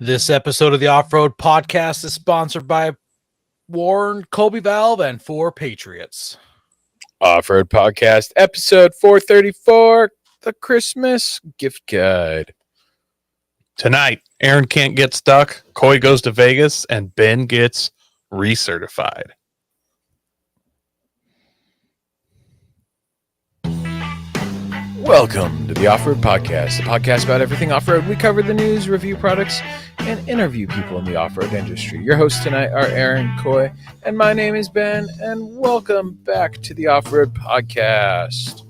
This episode of the Offroad Podcast is sponsored by Warren, Colby Valve, and Four Patriots. Offroad Podcast, episode 434, the Christmas gift guide. Tonight, Aaron can't get stuck, Coy goes to Vegas, and Ben gets recertified. Welcome to the Offroad Podcast, a podcast about everything off-road. We cover the news, review products, and interview people in the off-road industry. Your hosts tonight are Aaron, Coy, and my name is Ben, and welcome back to the Offroad Podcast.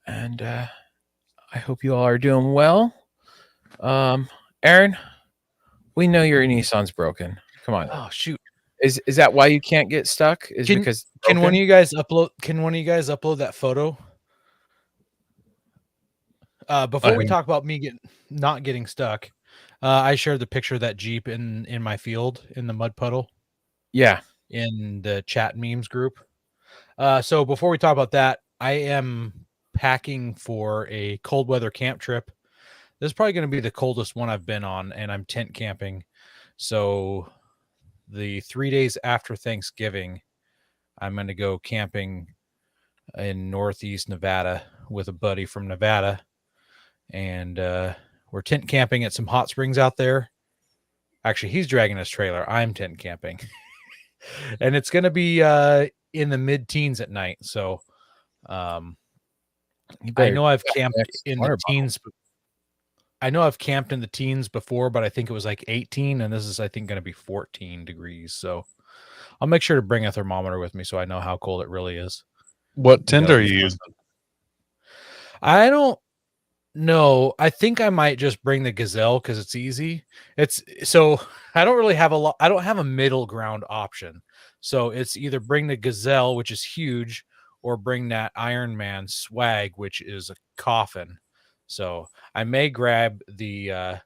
And I hope you all are doing well. Aaron, we know your Nissan's broken. Come on. Oh shoot! Is that why you can't get stuck? Can one of you guys upload that photo? Before we talk about me not getting stuck, I shared the picture of that Jeep in my field in the mud puddle. Yeah, in the chat memes group. So before we talk about that, I am packing for a cold weather camp trip. This is probably going to be the coldest one I've been on, and I'm tent camping. So the 3 days after Thanksgiving, I'm going to go camping in Northeast Nevada with a buddy from Nevada. And we're tent camping at some hot springs out there. Actually, he's dragging his trailer. I'm tent camping. And it's going to be in the mid-teens at night. So I know I've camped in the teens. I know I've camped in the teens before, but I think it was like 18, and this is, I think, going to be 14 degrees. So I'll make sure to bring a thermometer with me so I know how cold it really is. What tent are you using? I don't know. I think I might just bring the Gazelle because it's easy. So I don't really have I don't have a middle ground option. So it's either bring the Gazelle, which is huge, or bring that Iron Man swag, which is a coffin. So I may grab the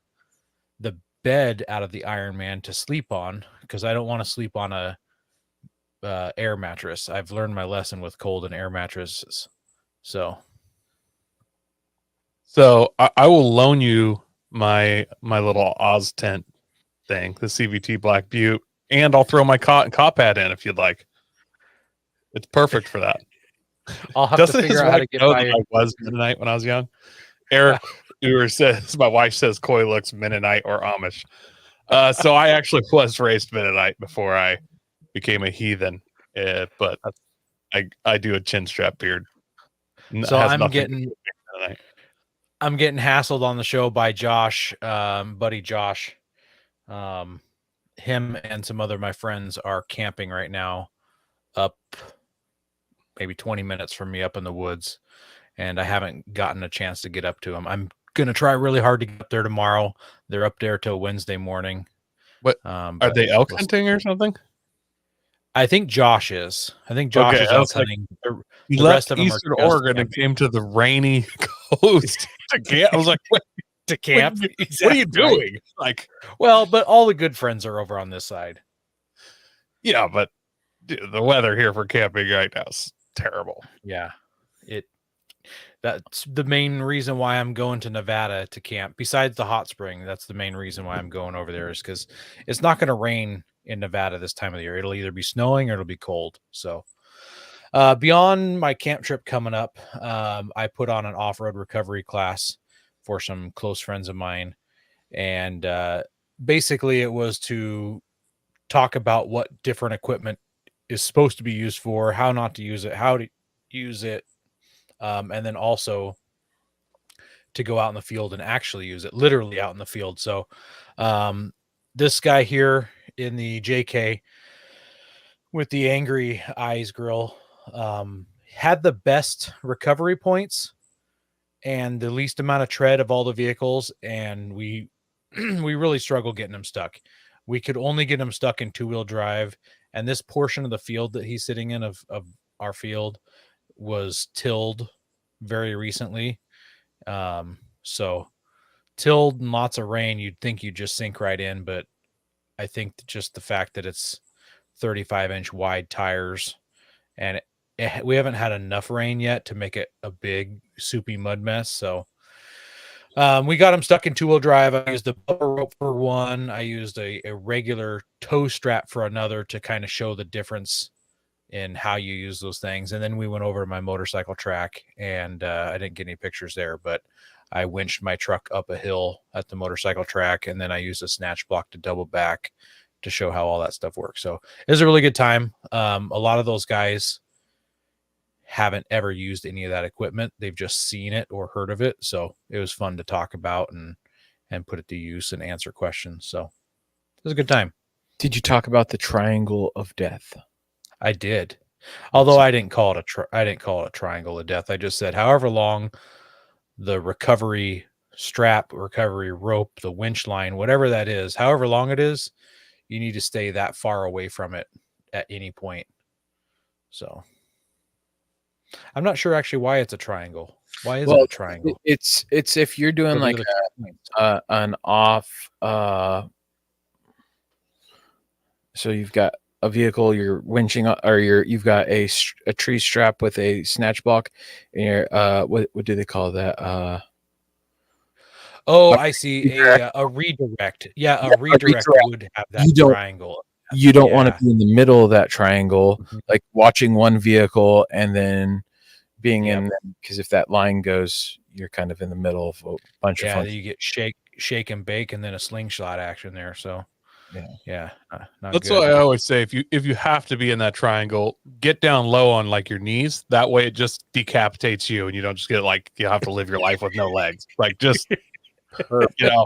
bed out of the Iron Man to sleep on because I don't want to sleep on a air mattress. I've learned my lesson with cold and air mattresses. So I will loan you my little Oz tent thing, the CVT Black Butte, and I'll throw my cot pad in if you'd like. It's perfect for that. I'll have to figure out how to get by. I was Mennonite when I was young. Eric says my wife says Coy looks Mennonite or Amish. So I actually was raised Mennonite before I became a heathen. But I do a chin strap beard. So I'm getting hassled on the show by Josh, buddy Josh. Him and some other my friends are camping right now up maybe 20 minutes from me up in the woods. And I haven't gotten a chance to get up to them. I'm going to try really hard to get up there tomorrow. They're up there till Wednesday morning. What are they elk hunting or something? I think Josh is. I think Josh is elk hunting. He left Eastern Oregon and came to the rainy coast to camp. I was like, to camp? What are you doing? Like, well, but all the good friends are over on this side. Yeah, but the weather here for camping right now is terrible. Yeah, that's the main reason why I'm going to Nevada to camp. Besides the hot spring, that's the main reason why I'm going over there is because it's not going to rain in Nevada this time of the year. It'll either be snowing or it'll be cold. So beyond my camp trip coming up, I put on an off-road recovery class for some close friends of mine. And basically it was to talk about what different equipment is supposed to be used for, how not to use it, how to use it. And then also to go out in the field and actually use it, literally out in the field. So this guy here in the JK with the angry eyes grill had the best recovery points and the least amount of tread of all the vehicles. And we really struggled getting him stuck. We could only get him stuck in two-wheel drive. And this portion of the field that he's sitting in of our field was tilled very recently. So tilled and lots of rain, you'd think you'd just sink right in, but I think just the fact that it's 35-inch wide tires and we haven't had enough rain yet to make it a big soupy mud mess. So We got them stuck in 2-wheel drive. I used a bumper rope for one. I used a regular tow strap for another to kind of show the difference in how you use those things. And then we went over to my motorcycle track, and I didn't get any pictures there, but I winched my truck up a hill at the motorcycle track, and then I used a snatch block to double back to show how all that stuff works. So it was a really good time. A lot of those guys haven't ever used any of that equipment. They've just seen it or heard of it. So it was fun to talk about and put it to use and answer questions. So it was a good time. Did you talk about the triangle of death? I did. Although I didn't call it a triangle of death. I just said however long the recovery strap, recovery rope, the winch line, whatever that is, however long it is, you need to stay that far away from it at any point. So I'm not sure actually why it's a triangle. Why is it a triangle? It's if you're doing like an off so you've got a vehicle you're winching or you've got a tree strap with a snatch block and you're what do they call that I see a redirect. Yeah, a redirect would have that triangle. You don't want to be in the middle of that triangle, like watching one vehicle and then being in, because if that line goes, you're kind of in the middle of a bunch of fun. You get shake and bake, and then a slingshot action there. So that's what I always say. If you have to be in that triangle, get down low on like your knees. That way, it just decapitates you, and you don't just get like you have to live your life with no legs. Like just you know,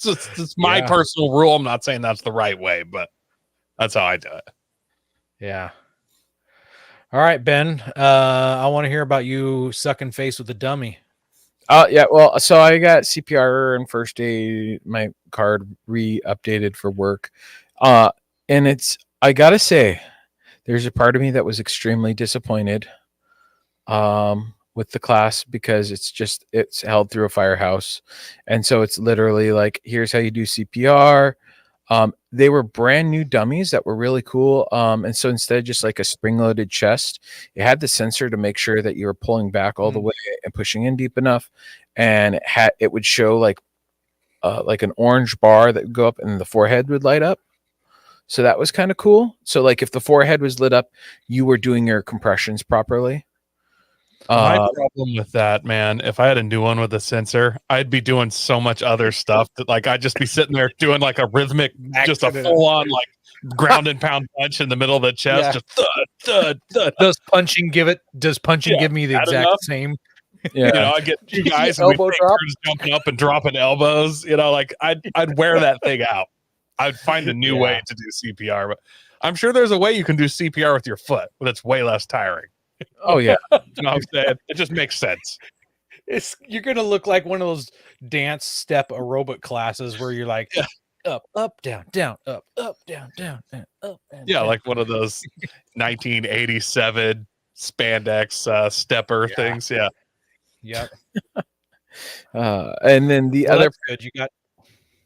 it's my personal rule. I'm not saying that's the right way, but that's how I do it. Yeah. All right, Ben. I want to hear about you sucking face with a dummy. Yeah. Well, so I got CPR and first aid, my card re-updated for work. And I gotta say, there's a part of me that was extremely disappointed with the class because it's held through a firehouse. And so it's literally like, here's how you do CPR. They were brand new dummies that were really cool. And so instead of just like a spring-loaded chest, it had the sensor to make sure that you were pulling back all the way and pushing in deep enough. And it would show like an orange bar that would go up and the forehead would light up. So that was kind of cool. So like if the forehead was lit up, you were doing your compressions properly. My problem with that, man, if I had a new one with a sensor, I'd be doing so much other stuff that like I'd just be sitting there doing like a rhythmic, just a full on like ground and pound punch in the middle of the chest. Just thud, thud, thud. Does punching give me the exact same? Yeah. You know, I get two guys and we jumping up and dropping elbows. You know, like I'd wear that thing out. I'd find a new way to do CPR, but I'm sure there's a way you can do CPR with your foot, but it's way less tiring. Oh yeah, you know what I'm saying? It just makes sense. You're gonna look like one of those dance step aerobic classes where you're like up, down, down, up, down, down, up. And down. like one of those 1987 spandex stepper things. Yeah. Yep. And then the other good. You got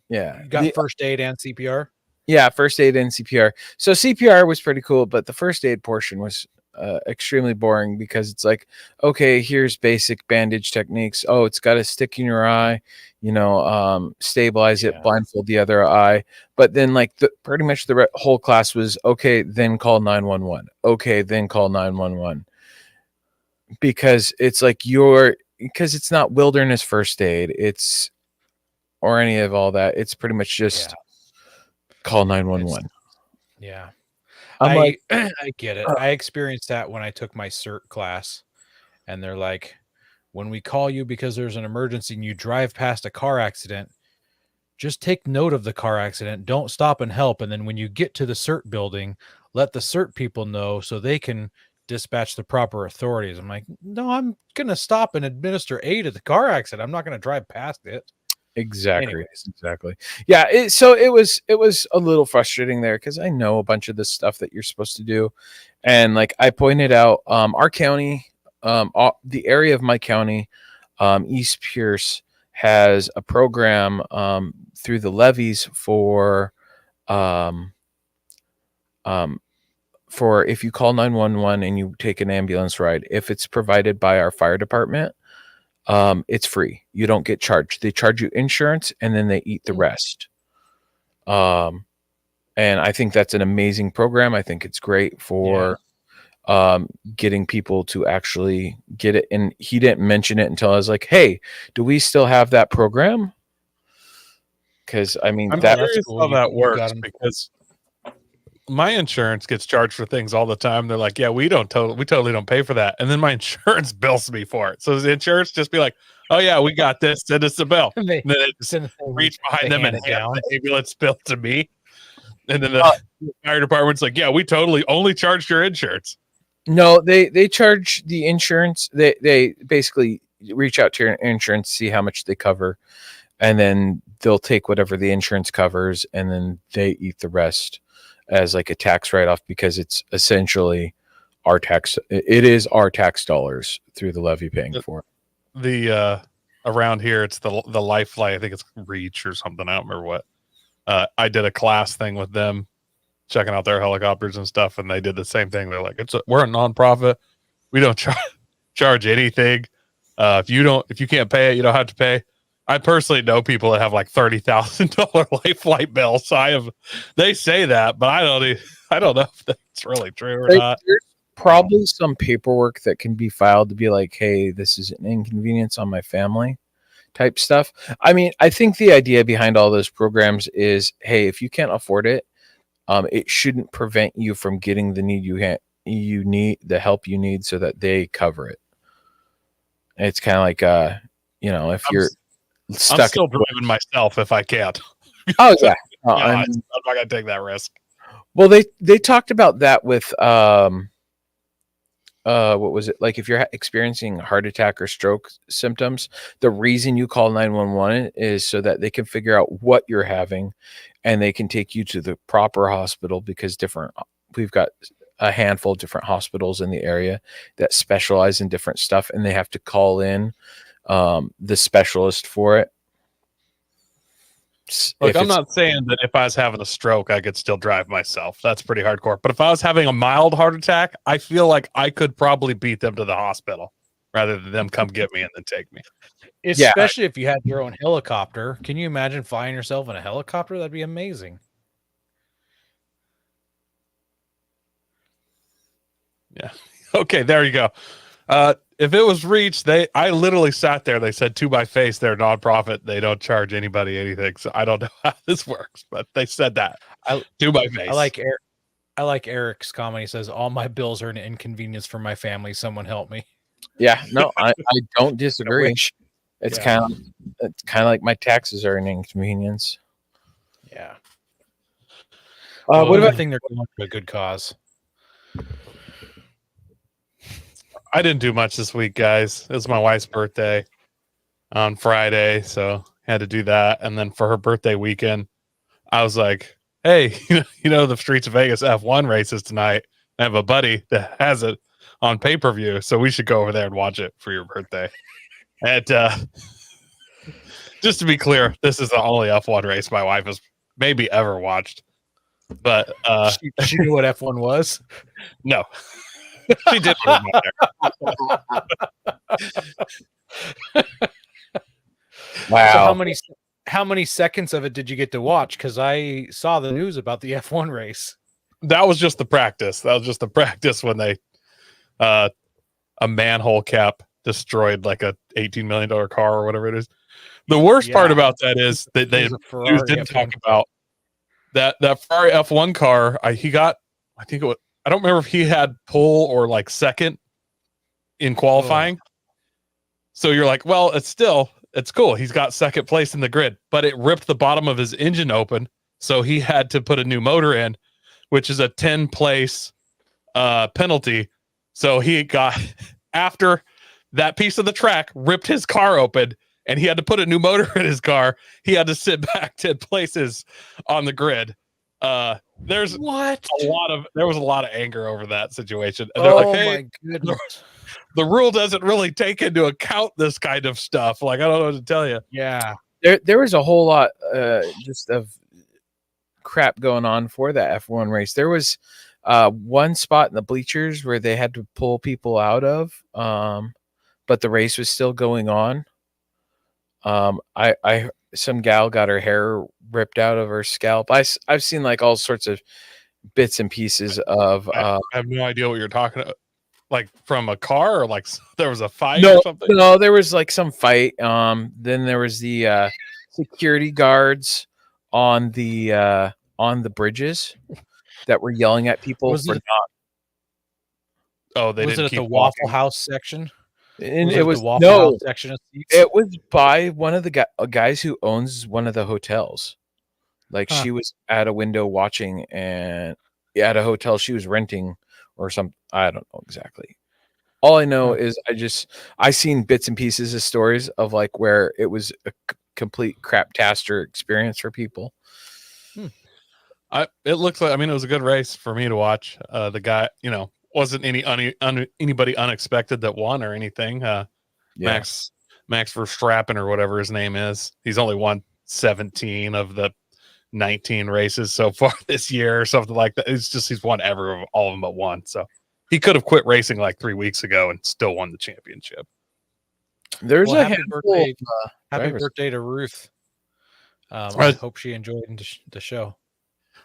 the first aid and CPR. Yeah, first aid and CPR. So CPR was pretty cool, but the first aid portion was extremely boring because it's like, okay, here's basic bandage techniques. Oh, it's got a stick in your eye, stabilize it, blindfold the other eye. But then like pretty much the whole class was, okay, then call 911. Okay, then call 911. Because it's like because it's not wilderness first aid, or any of all that. It's pretty much just call 911. Yeah. I get it. I experienced that when I took my CERT class, and they're like, when we call you because there's an emergency and you drive past a car accident, just take note of the car accident. Don't stop and help. And then when you get to the CERT building, let the CERT people know so they can dispatch the proper authorities. I'm like, no, I'm going to stop and administer aid at the car accident. I'm not going to drive past it. Exactly. Anyways. Exactly. Yeah. So it was a little frustrating there because I know a bunch of this stuff that you're supposed to do, and like I pointed out, our county, the area of my county, East Pierce, has a program through the levies for if you call 911 and you take an ambulance ride, if it's provided by our fire department, it's free. You don't get charged. They charge you insurance and then they eat the rest. And I think that's an amazing program. I think it's great for getting people to actually get it. And he didn't mention it until I was like, hey, do we still have that program? Because I mean, I'm that's curious cool. how You that works got 'em. because my insurance gets charged for things all the time. They're like, yeah, we totally don't pay for that. And then my insurance bills me for it. So the insurance just be like, oh yeah, we got this. Send us the bill. And they And then it just send- reach they behind them and hand hand it down. the ambulance bill to me. And then the fire department's like, yeah, we totally only charged your insurance. no, they charge the insurance. They basically reach out to your insurance, see how much they cover, and then they'll take whatever the insurance covers, and then they eat the rest as like a tax write-off because it's essentially our tax. It is our tax dollars through the levy paying for it. The around here, it's the life flight. I think it's Reach or something. I don't remember what. I did a class thing with them, checking out their helicopters and stuff, and they did the same thing. They're like, we're a nonprofit. We don't charge anything. If you can't pay it, you don't have to pay. I personally know people that have like $30,000 life flight bills. So they say that, but I don't know if that's really true or not. There's probably some paperwork that can be filed to be like, hey, this is an inconvenience on my family type stuff. I mean, I think the idea behind all those programs is, hey, if you can't afford it, it shouldn't prevent you from getting the need you need, the help you need, so that they cover it. It's kind of like, if you're stuck, I'm still driving myself if I can't. oh yeah, I'm not gonna take that risk. well, they talked about that with what was it, like if you're experiencing heart attack or stroke symptoms, the reason you call 911 is so that they can figure out what you're having and they can take you to the proper hospital, because we've got a handful of different hospitals in the area that specialize in different stuff, and they have to call in the specialist for it. Look, I'm not saying that if I was having a stroke, I could still drive myself. That's pretty hardcore. But if I was having a mild heart attack, I feel like I could probably beat them to the hospital rather than them come get me and then take me. Especially if you had your own helicopter. Can you imagine flying yourself in a helicopter? That'd be amazing. Yeah. Okay, there you go. If it was Reach, I literally sat there. They said to my face, they're a nonprofit. They don't charge anybody anything. So I don't know how this works, but they said that to my face. I like Eric's comment. He says, all my bills are an inconvenience for my family. Someone help me. Yeah, no, I don't disagree. It's kind of like my taxes are an inconvenience. Yeah. What about thing they're going to a good cause? I didn't do much this week, guys. It was my wife's birthday on Friday, so had to do that. And then for her birthday weekend, I was like, hey, the Streets of Vegas F1 races tonight. I have a buddy that has it on pay-per-view, so we should go over there and watch it for your birthday. And just to be clear, this is the only F1 race my wife has maybe ever watched. But she knew what F1 was? No. She did. wow? So how many seconds of it did you get to watch? Because I saw the news about the F1 race. That was just the practice. That was just the practice when they a manhole cap destroyed like a $18 million car or whatever it is. The worst part about that is that they didn't talk about that Ferrari F1 car. I don't remember if he had pole or like second in qualifying. So you're like, well, it's cool. He's got second place in the grid, but it ripped the bottom of his engine open. So he had to put a new motor in, which is a 10 place penalty. So he got, after that piece of the track ripped his car open and he had to put a new motor in his car, he had to sit back 10 places on the grid. There was a lot of anger over that situation. And they're like, hey, my goodness. The rule doesn't really take into account this kind of stuff. Like, I don't know what to tell you. Yeah. There was a whole lot just of crap going on for that F1 race. There was one spot in the bleachers where they had to pull people out of but the race was still going on. I some gal got her hair ripped out of her scalp. I've seen like all sorts of bits and pieces of I have no idea what you're talking about. Like from a car, or like there was a fight or something. no, there was like some fight. Then there was the security guards on the bridges that were yelling at people Was for it not. Oh, they was it didn't at the keep Waffle walking. House section? And Was it it was the Waffle House section of seats? it was by one of the guys who owns one of the hotels. Like Huh. she was at a window watching, and at a hotel she was renting or some. I don't know exactly. All I know is I seen bits and pieces of stories of like where it was a complete craptaster experience for people. It looks like, I mean, it was a good race for me to watch. The guy, wasn't anybody unexpected that won or anything. Yeah. Max Verstappen or whatever his name is. He's only won 17 of the 19 races so far this year or something like that. It's just he's won all of them but one. So he could have quit racing like 3 weeks ago and still won the championship. There's a happy handful birthday, of, happy drivers. birthday to Ruth. I hope she enjoyed the show.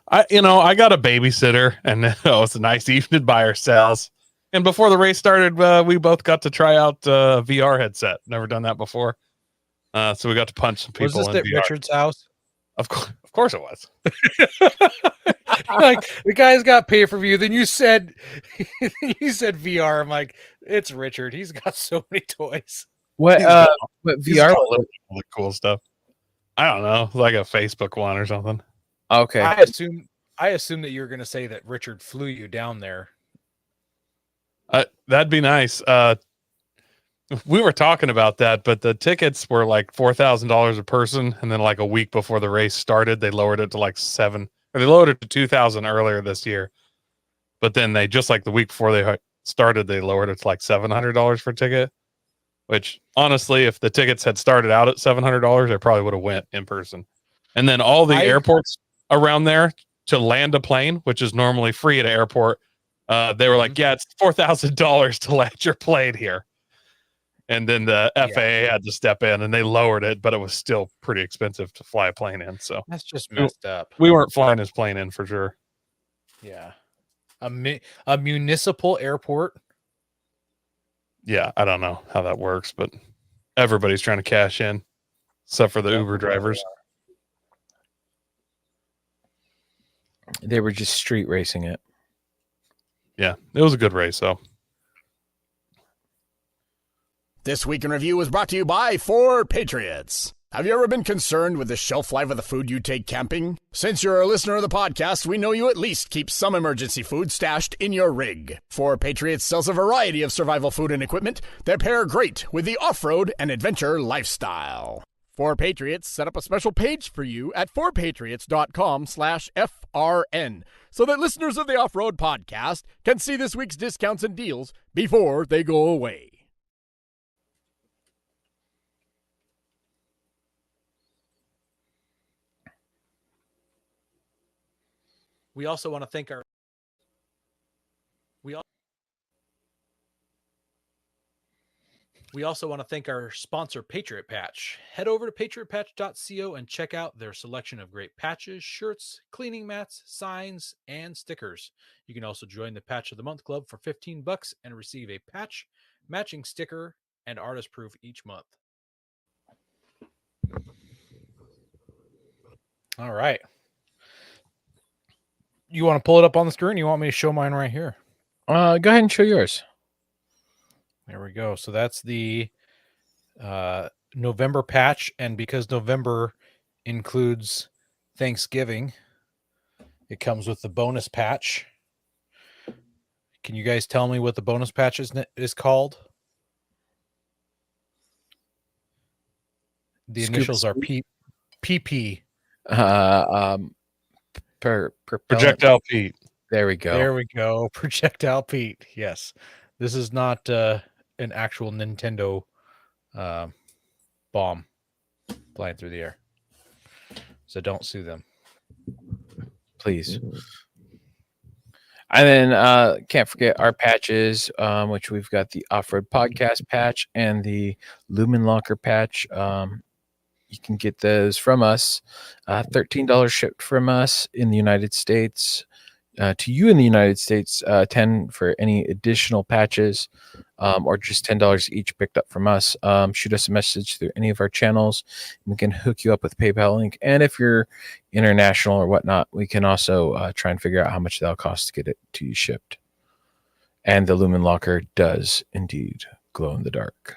I got a babysitter, and it was a nice evening by ourselves. And before the race started, we both got to try out a VR headset. Never done that before. So we got to punch some people. Was this in at VR. Richard's house? Of course it was. Like the guy's got pay per view. Then you said VR. I'm like, it's Richard. He's got so many toys. What He's VR? got all the cool stuff. I don't know, like a Facebook one or something. Okay. I assume that you're going to say that Richard flew you down there. That'd be nice. We were talking about that, but the tickets were like $4,000 a person, and then like a week before the race started, they lowered it to like $7,000, or they lowered it to $2,000 earlier this year. But then they just like the week before they started, they lowered it to like $700 for a ticket. Which honestly, if the tickets had started out at $700, I probably would have went in person. And then all the airports around there to land a plane, which is normally free at an airport, they were like, yeah, it's $4,000 to land your plane here. And then the FAA had to step in and they lowered it, but it was still pretty expensive to fly a plane in. So that's just messed up. We weren't flying his plane in for sure. Yeah. A municipal airport. Yeah, I don't know how that works, but everybody's trying to cash in, except for the Uber drivers. They were just street racing it. Yeah, it was a good race, though. This Week in Review was brought to you by 4 Patriots. Have you ever been concerned with the shelf life of the food you take camping? Since you're a listener of the podcast, we know you at least keep some emergency food stashed in your rig. 4 Patriots sells a variety of survival food and equipment that pair great with the off-road and adventure lifestyle. 4 Patriots set up a special page for you at 4patriots.com/FRN so that listeners of the Off-Road Podcast can see this week's discounts and deals before they go away. We also want to thank our sponsor, Patriot Patch. Head over to patriotpatch.co and check out their selection of great patches, shirts, cleaning mats, signs, and stickers. You can also join the Patch of the Month Club for $15 and receive a patch, matching sticker, and artist proof each month. All right. You want to pull it up on the screen? You want me to show mine right here? Go ahead and show yours. There we go. So that's the November patch. And because November includes Thanksgiving, it comes with the bonus patch. Can you guys tell me what the bonus patch is called? The initials are PP. Projectile Pete. There we go. There we go. Projectile Pete. Yes. This is not an actual Nintendo bomb flying through the air. So don't sue them. Please. And then can't forget our patches, which we've got the Off-Road Podcast patch and the Lumen Locker patch. You can get those from us. $13 shipped from us in the United States. To you in the United States, 10 for any additional patches, or just $10 each picked up from us. Shoot us a message through any of our channels. We can hook you up with a PayPal link. And if you're international or whatnot, we can also try and figure out how much that'll cost to get it to you shipped. And the Lumen Locker does indeed glow in the dark.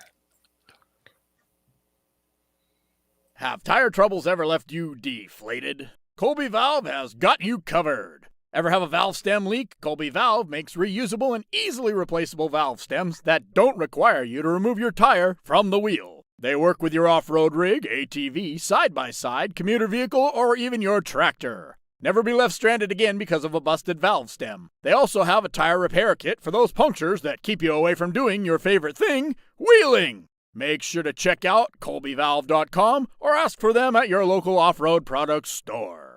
Have tire troubles ever left you deflated? Colby Valve has got you covered. Ever have a valve stem leak? Colby Valve makes reusable and easily replaceable valve stems that don't require you to remove your tire from the wheel. They work with your off-road rig, ATV, side-by-side, commuter vehicle, or even your tractor. Never be left stranded again because of a busted valve stem. They also have a tire repair kit for those punctures that keep you away from doing your favorite thing, wheeling. Make sure to check out colbyvalve.com or ask for them at your local off-road products store.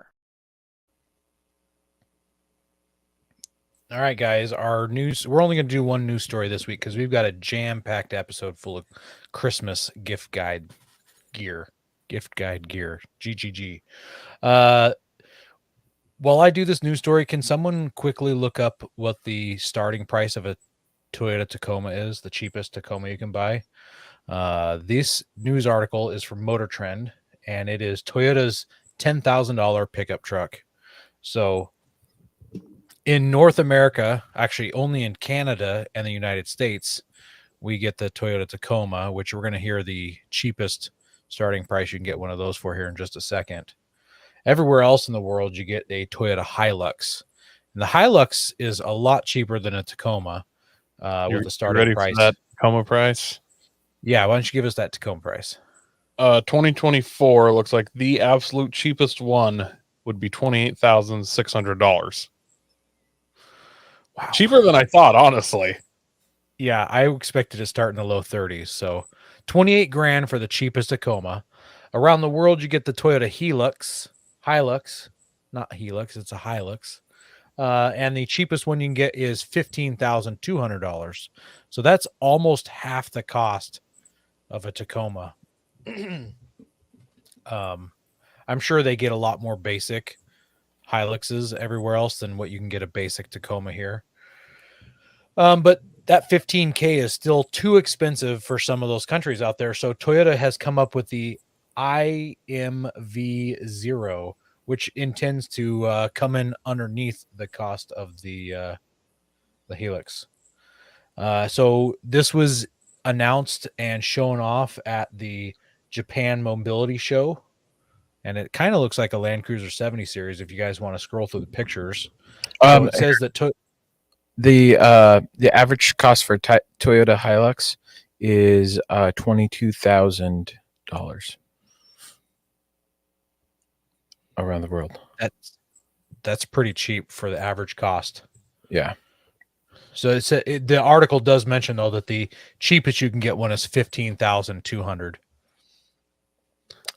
All right, guys, our news. We're only going to do one news story this week because we've got a jam-packed episode full of Christmas gift guide gear. GGG. While I do this news story, can someone quickly look up what the starting price of a Toyota Tacoma is, the cheapest Tacoma you can buy? This news article is from Motor Trend, and it is Toyota's $10,000 pickup truck. So in North America, actually only in Canada and the United States, we get the Toyota Tacoma, which we're going to hear the cheapest starting price you can get one of those for here in just a second. Everywhere else in the world, you get a Toyota Hilux. And the Hilux is a lot cheaper than a Tacoma with the starting price. For that Tacoma price? Yeah, why don't you give us that Tacoma price? 2024 looks like the absolute cheapest one would be $28,600. Wow. Cheaper than I thought, honestly. Yeah, I expected to start in the low 30s. So 28 grand for the cheapest Tacoma. Around the world, you get the Toyota Hilux, not Helix, it's a Hilux. And the cheapest one you can get is $15,200. So that's almost half the cost of a Tacoma. I'm sure they get a lot more basic Hiluxes everywhere else than what you can get a basic Tacoma here. But that $15K is still too expensive for some of those countries out there. So Toyota has come up with the IMV0, which intends to come in underneath the cost of the Helix. So this was announced and shown off at the Japan Mobility Show, and it kind of looks like a Land Cruiser 70 series if you guys want to scroll through the pictures. So it says that the average cost for Toyota Hilux is $22,000 around the world. That's pretty cheap for the average cost. Yeah. So the article does mention though that the cheapest you can get one is $15,200.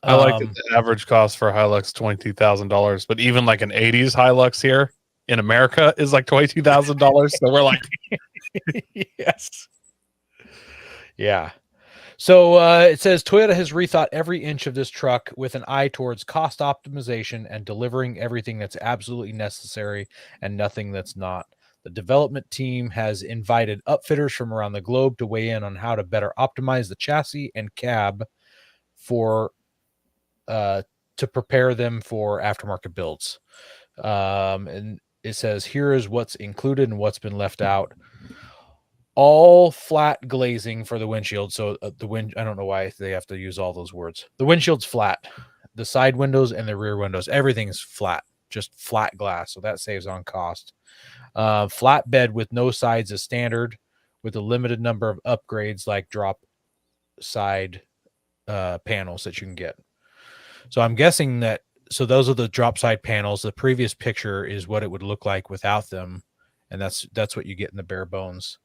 I like that the average cost for a Hilux $22,000, but even like an '80s Hilux here in America is like $22,000. So we're like, yes, yeah. So it says Toyota has rethought every inch of this truck with an eye towards cost optimization and delivering everything that's absolutely necessary and nothing that's not. The development team has invited upfitters from around the globe to weigh in on how to better optimize the chassis and cab for to prepare them for aftermarket builds. And it says here is what's included and what's been left out. All flat glazing for the windshield. So I don't know why they have to use all those words. The windshield's flat. The side windows and the rear windows, everything's flat, just flat glass. So that saves on cost. Flat bed with no sides is standard, with a limited number of upgrades like drop side panels that you can get. So I'm guessing that, so those are the drop side panels. The previous picture is what it would look like without them. And that's what you get in the bare bones.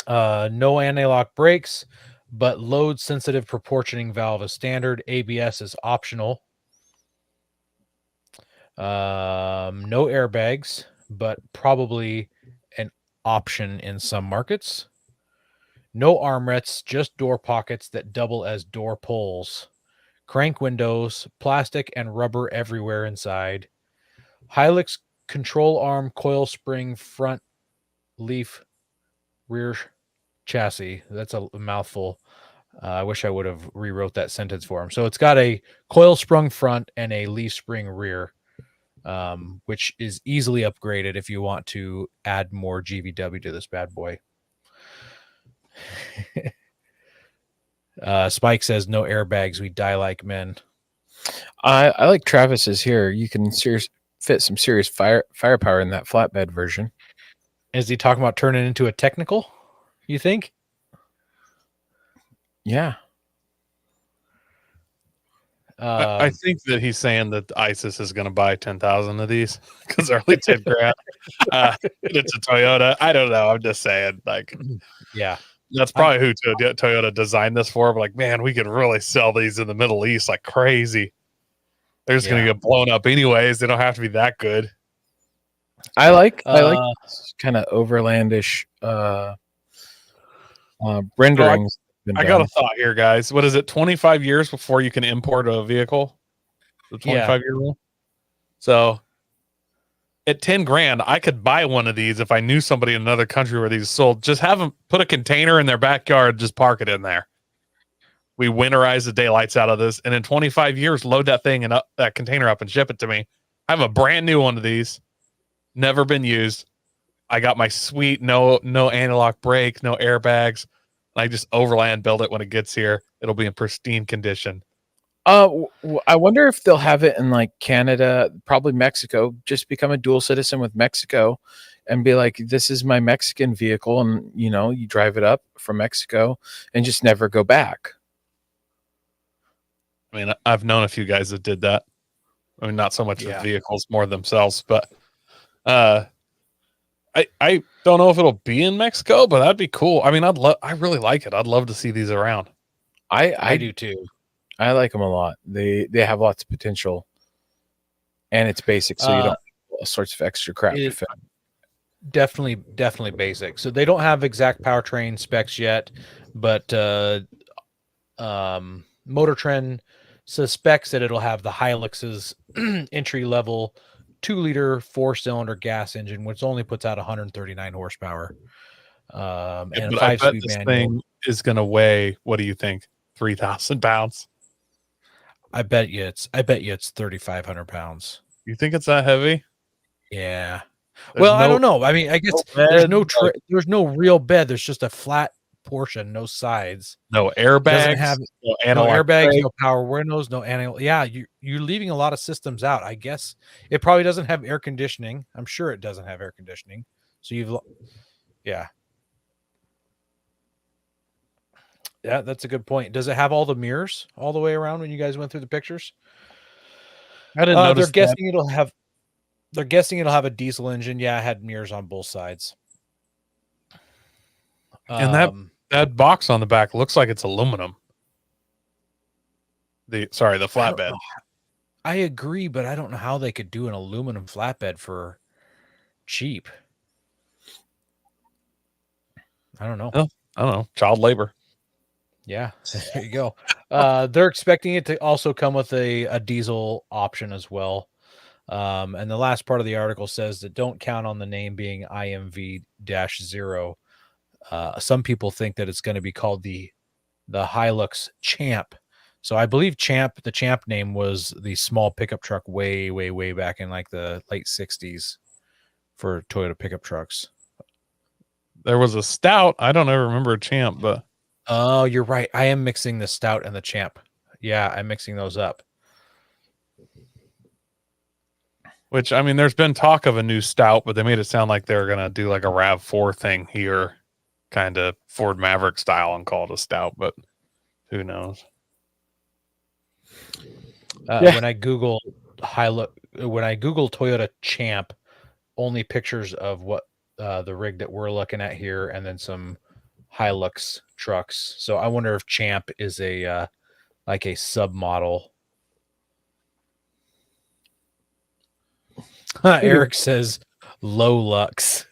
No anti-lock brakes, but load sensitive proportioning valve is standard. ABS is optional. No airbags. but probably an option in some markets. No armrests, just door pockets that double as door pulls. Crank windows, plastic and rubber everywhere inside. Hilux control arm coil spring front leaf rear chassis. That's a mouthful. I wish I would have rewrote that sentence for him. So it's got a coil sprung front and a leaf spring rear, which is easily upgraded if you want to add more GVW to this bad boy. Spike says no airbags. We die like men. I like Travis's here. You can fit some serious firepower in that flatbed version. Is he talking about turning into a technical? You think? Yeah. I think that he's saying that ISIS is going to buy 10,000 of these because they're only 10 grand. It's a Toyota. I don't know. I'm just saying, like, yeah, that's probably who Toyota designed this for. But like, man, we could really sell these in the Middle East like crazy. They're just going to get blown up anyways. They don't have to be that good. I like kind of overlandish renderings. I got a thought here, guys. What is it? 25 years before you can import a vehicle? The 25-year rule. So at 10 grand, I could buy one of these if I knew somebody in another country where these sold. Just have them put a container in their backyard, just park it in there. We winterize the daylights out of this, and in 25 years, load that thing and that container up and ship it to me. I have a brand new one of these, never been used. I got my sweet no analog brake, no airbags. I just overland build it when it gets here. It'll be in pristine condition. I wonder if they'll have it in like Canada, probably Mexico. Just become a dual citizen with Mexico, and be like, "This is my Mexican vehicle," and you drive it up from Mexico and just never go back. I mean, I've known a few guys that did that. I mean, not so much with vehicles, more themselves, but I don't know if it'll be in Mexico, but that'd be cool. I mean, I really like it. I'd love to see these around. I do too. I like them a lot. They have lots of potential, and it's basic, so you don't have all sorts of extra crap to fit. Definitely basic. So they don't have exact powertrain specs yet, but Motor Trend suspects that it'll have the Hilux's entry level 2-liter 4-cylinder gas engine, which only puts out 139 horsepower. And a 5-speed manual. Thing is going to weigh, what do you think, 3,000 pounds? I bet you it's 3,500 pounds. You think it's that heavy? Yeah. I don't know. I mean, I guess there's no real bed. There's just a flat portion, no sides, no airbags, no airbags, no power windows, no analog. Yeah, you're leaving a lot of systems out. I guess it probably doesn't have air conditioning. I'm sure it doesn't have air conditioning. So yeah, that's a good point. Does it have all the mirrors all the way around when you guys went through the pictures? I didn't notice. They're guessing it'll have a diesel engine. Yeah, it had mirrors on both sides. And that box on the back looks like it's aluminum. The flatbed. I agree, but I don't know how they could do an aluminum flatbed for cheap. I don't know. Oh, I don't know. Child labor. Yeah, there you go. They're expecting it to also come with a diesel option as well. And the last part of the article says that don't count on the name being IMV-0. Some people think that it's going to be called the Hilux Champ. So I believe the Champ name was the small pickup truck way back in like the late 60s for Toyota pickup trucks. There was a Stout. I don't ever remember a Champ, but oh, you're right. I am mixing the Stout and the Champ. Yeah, I'm mixing those up. Which, I mean, there's been talk of a new Stout, but they made it sound like they were going to do like a RAV4 thing here, kind of Ford Maverick style, and call it a Stout, but who knows? When I Google Toyota Champ, only pictures of what the rig that we're looking at here, and then some Hilux trucks. So I wonder if Champ is a like a submodel. Eric says low lux.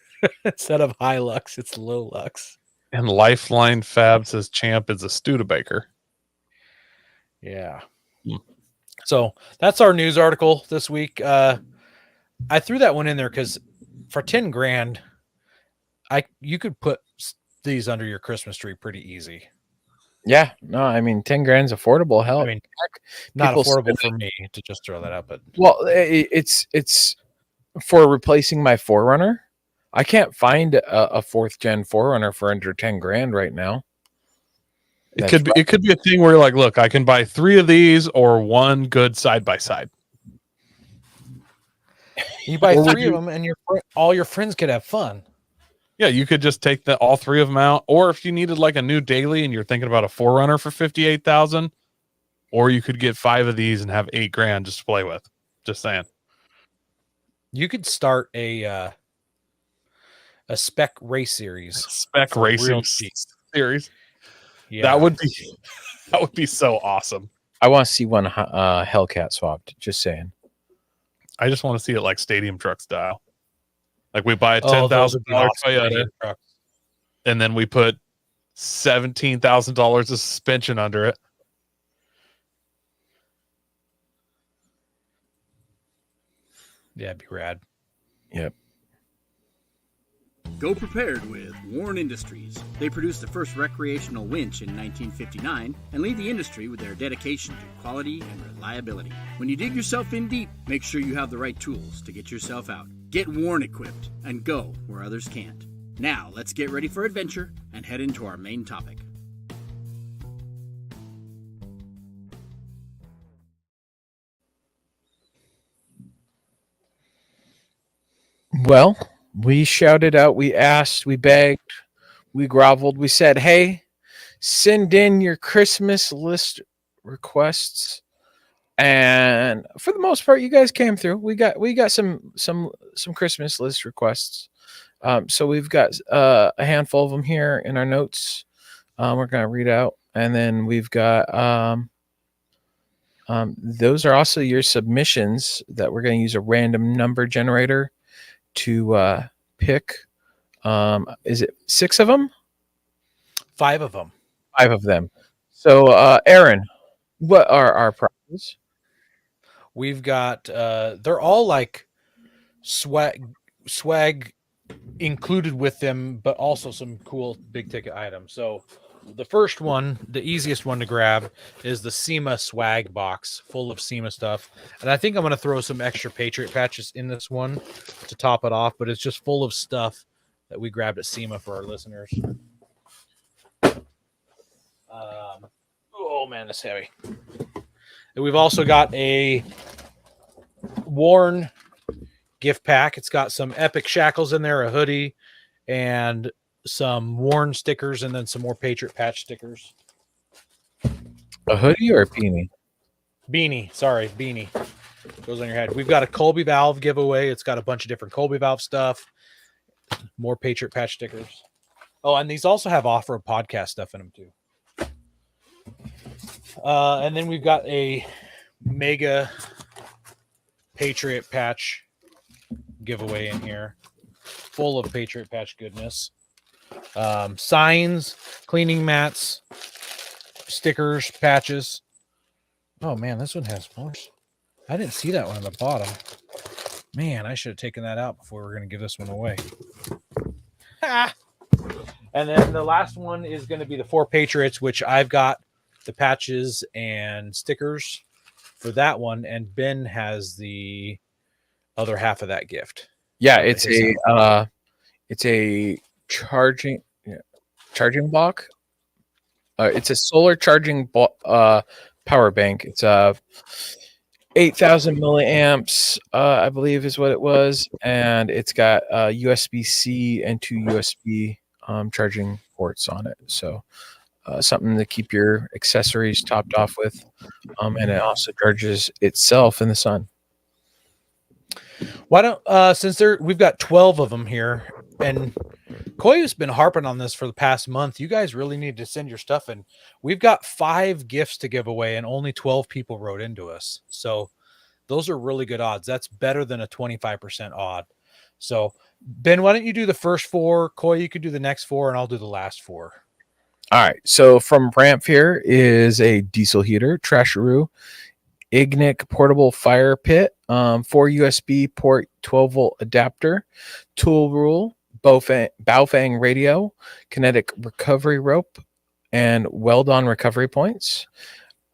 Instead of high lux, it's low lux. And Lifeline Fab says Champ is a Studebaker. Yeah. Hmm. So that's our news article this week. I threw that one in there because for 10 grand, you could put these under your Christmas tree pretty easy. Yeah, no, I mean 10 grand's affordable. Hell, I mean, not people affordable spend for me to just throw that out, but well, it's for replacing my Forerunner. I can't find a fourth gen Forerunner for under 10 grand right now. It could be a thing where you're like, look, I can buy 3 of these or one good side by side. you buy Or would 3 of them, and all your friends could have fun. Yeah, you could just take all 3 of them out, or if you needed like a new daily and you're thinking about a Forerunner for 58,000, or you could get 5 of these and have 8 grand just to play with. Just saying. You could start a spec race series. Spec for real racing cheap. series. Yeah, That would be so awesome. I want to see one Hellcat swapped. Just saying. I just want to see it like stadium truck style. Like we buy a those $10,000 would be awesome Toyota, stadium trucks. and then we put $17,000 of suspension under it. Yeah, it'd be rad. Yep. Go prepared with Warren Industries. They produced the first recreational winch in 1959 and lead the industry with their dedication to quality and reliability. When you dig yourself in deep, make sure you have the right tools to get yourself out. Get Warren equipped and go where others can't. Now, let's get ready for adventure and head into our main topic. Well, we shouted out, we asked, we begged, we groveled, we said, "Hey, send in your Christmas list requests." And for the most part, you guys came through. We got some Christmas list requests. So we've got a handful of them here in our notes. We're gonna read out, and then we've got those are also your submissions that we're gonna use a random number generator to pick. Is it 6 of them? 5 of them. 5 of them. So, Aaron, what are our prizes? We've got they're all like swag included with them, but also some cool big ticket items. So the first one, the easiest one to grab, is the SEMA swag box full of SEMA stuff. And I think I'm going to throw some extra Patriot patches in this one to top it off, but it's just full of stuff that we grabbed at SEMA for our listeners. Oh man, that's heavy. And we've also got a Warren gift pack. It's got some epic shackles in there, a hoodie, and some Warren stickers, and then some more Patriot patch stickers. A hoodie or a beanie? Beanie. Goes on your head. We've got a Colby Valve giveaway. It's got a bunch of different Colby Valve stuff. More Patriot patch stickers. Oh, and these also have off-road podcast stuff in them too. And then we've got a mega Patriot patch giveaway in here, full of Patriot patch goodness. Signs, cleaning mats, stickers, patches. Oh man, this one has more. I didn't see that one on the bottom. Man, I should have taken that out before we were going to give this one away. And then the last one is going to be the 4 Patriots, which I've got the patches and stickers for that one, and Ben has the other half of that gift. Yeah, it's a charging block. It's a solar charging power bank. It's 8,000 milliamps, I believe is what it was, and it's got USB-C and 2 USB charging ports on it. So something to keep your accessories topped off with, and it also charges itself in the sun. Why don't we've got 12 of them here, and Koya's been harping on this for the past month. You guys really need to send your stuff in. We've got 5 gifts to give away, and only 12 people wrote into us. So those are really good odds. That's better than a 25% odd. So, Ben, why don't you do the first 4? Coy, you could do the next 4, and I'll do the last 4. All right. So from Ramp here is a diesel heater, Trasharoo, Ignic portable fire pit, 4 USB port 12-volt adapter, tool rule, Baofeng radio, kinetic recovery rope, and weld-on recovery points.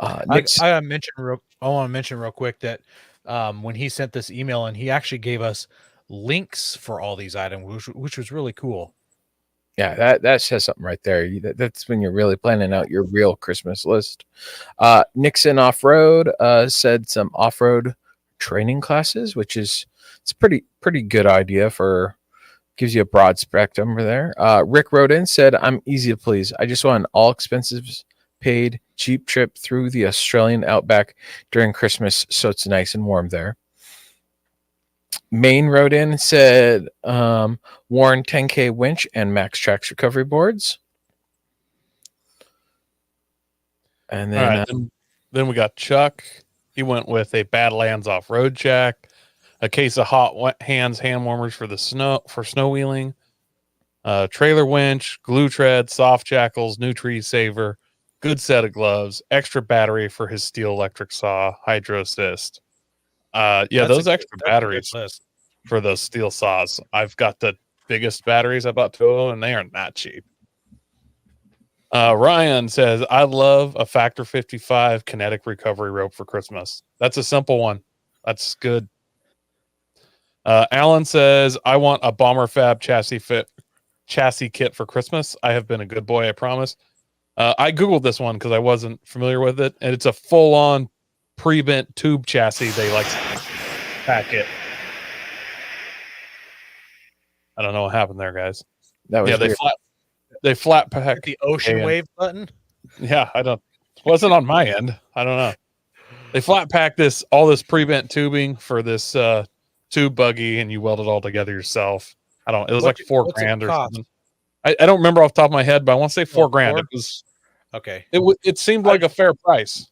I want to mention real quick that when he sent this email, and he actually gave us links for all these items, which was really cool. Yeah, that says something right there. That's when you're really planning out your real Christmas list. Nixon Off-Road said some off-road training classes, which is it's pretty good idea for gives you a broad spectrum over there. Rick wrote in, said, I'm easy to please. I just want an all expenses paid cheap trip through the Australian outback during Christmas, so it's nice and warm there. Maine wrote in and said Warren 10K winch and Max Trax recovery boards. And then, all right, then we got Chuck. He went with a Badlands off-road jack, a case of Hot Hands hand warmers for snow wheeling, trailer winch, glue tread, soft jackals, Nutri Saver, good set of gloves, extra battery for his steel electric saw, Hydro Assist. Those extra batteries for those steel saws. I've got the biggest batteries. I bought 2 of them, and they are not cheap. Ryan says, I love a Factor 55 kinetic recovery rope for Christmas. That's a simple one. That's good. Alan says, I want a Bomber Fab chassis kit for Christmas. I have been a good boy, I promise. I Googled this one because I wasn't familiar with it, and it's a full-on pre-bent tube chassis. They like pack it. I don't know what happened there, guys. that was they flat pack The ocean wave button. Yeah, it wasn't on my end. I don't know. They flat pack all this pre-bent tubing for this tube buggy, and you weld it all together yourself. It was like $4,000 or something. I don't remember off the top of my head, but I want to say $4,000. It was okay. It seemed like a fair price.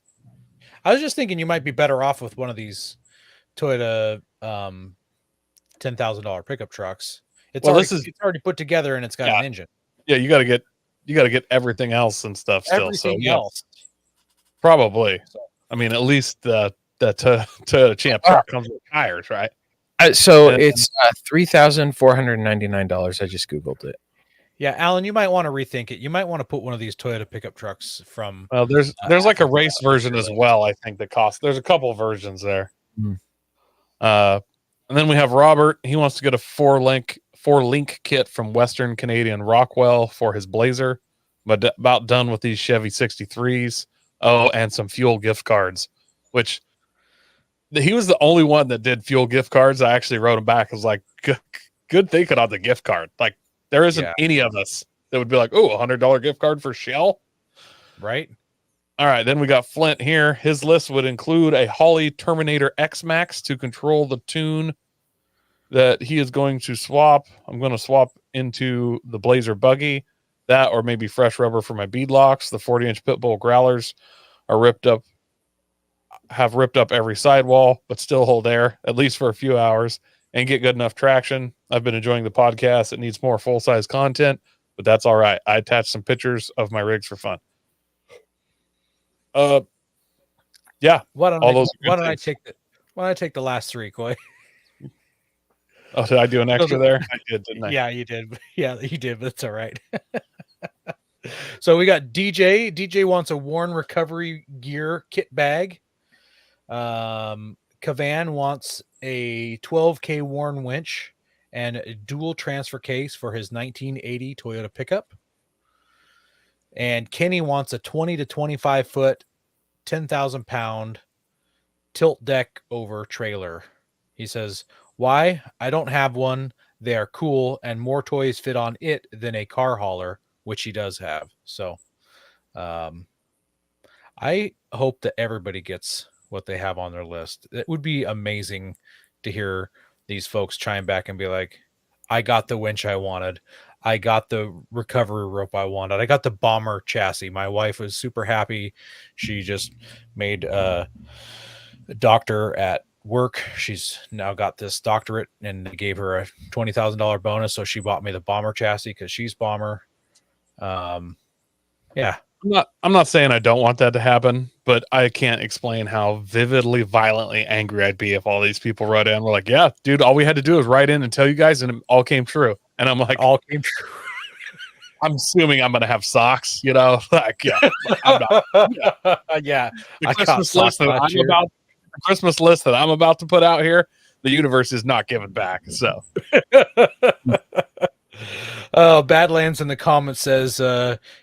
I was just thinking you might be better off with one of these Toyota $10,000 pickup trucks. It's already put together, and it's got an engine. Yeah, you got to get everything else and stuff still. Everything else, probably. I mean, at least the Toyota Champ truck comes with tires, right? It's $3,499. I just Googled it. Yeah, Alan, you might want to rethink it. You might want to put one of these Toyota pickup trucks from. Well, there's like a race version as well. I think that costs. There's a couple of versions there. And then we have Robert. He wants to get a four link kit from Western Canadian Rockwell for his Blazer. But about done with these Chevy 63s. Oh, and some fuel gift cards, which he was the only one that did fuel gift cards. I actually wrote him back. I was like, good thinking on the gift card. Like, there isn't any of us that would be like, oh, $100 gift card for Shell. Right. All right. Then we got Flint here. His list would include a Holley Terminator X Max to control the tune that he is going to swap. I'm going to swap into the Blazer buggy. That, or maybe fresh rubber for my bead locks. The 40-inch Pitbull growlers are have ripped up every sidewall, but still hold air, at least for a few hours, and get good enough traction. I've been enjoying the podcast. It needs more full-size content, but that's all right. I attached some pictures of my rigs for fun. Yeah. Why don't I take the last 3, Coy? Oh, did I do an extra there? I did, didn't I? Yeah, you did. Yeah, you did, but it's all right. So we got DJ. DJ wants a Warren recovery gear kit bag. Kavan wants a 12K Warren winch and a dual transfer case for his 1980 Toyota pickup. And Kenny wants a 20 to 25 foot, 10,000 pound tilt deck over trailer. He says, why? I don't have one. They are cool, and more toys fit on it than a car hauler, which he does have. So I hope that everybody gets what they have on their list. It would be amazing to hear these folks chime back and be like, I got the winch I wanted. I got the recovery rope I wanted. I got the bomber chassis. My wife was super happy. She just made a doctor at work. She's now got this doctorate, and they gave her a $20,000 bonus, so she bought me the bomber chassis because she's bomber. Yeah. I'm not saying I don't want that to happen, but I can't explain how vividly, violently angry I'd be if all these people wrote in. We're like, yeah, dude, all we had to do was write in and tell you guys, and it all came true. And I'm like, All came true. I'm assuming I'm gonna have socks, you know? Like, yeah, I'm not. Yeah. The I got Christmas list socks that last year. the Christmas list that I'm about to put out here, the universe is not giving back. So Badlands in the comments says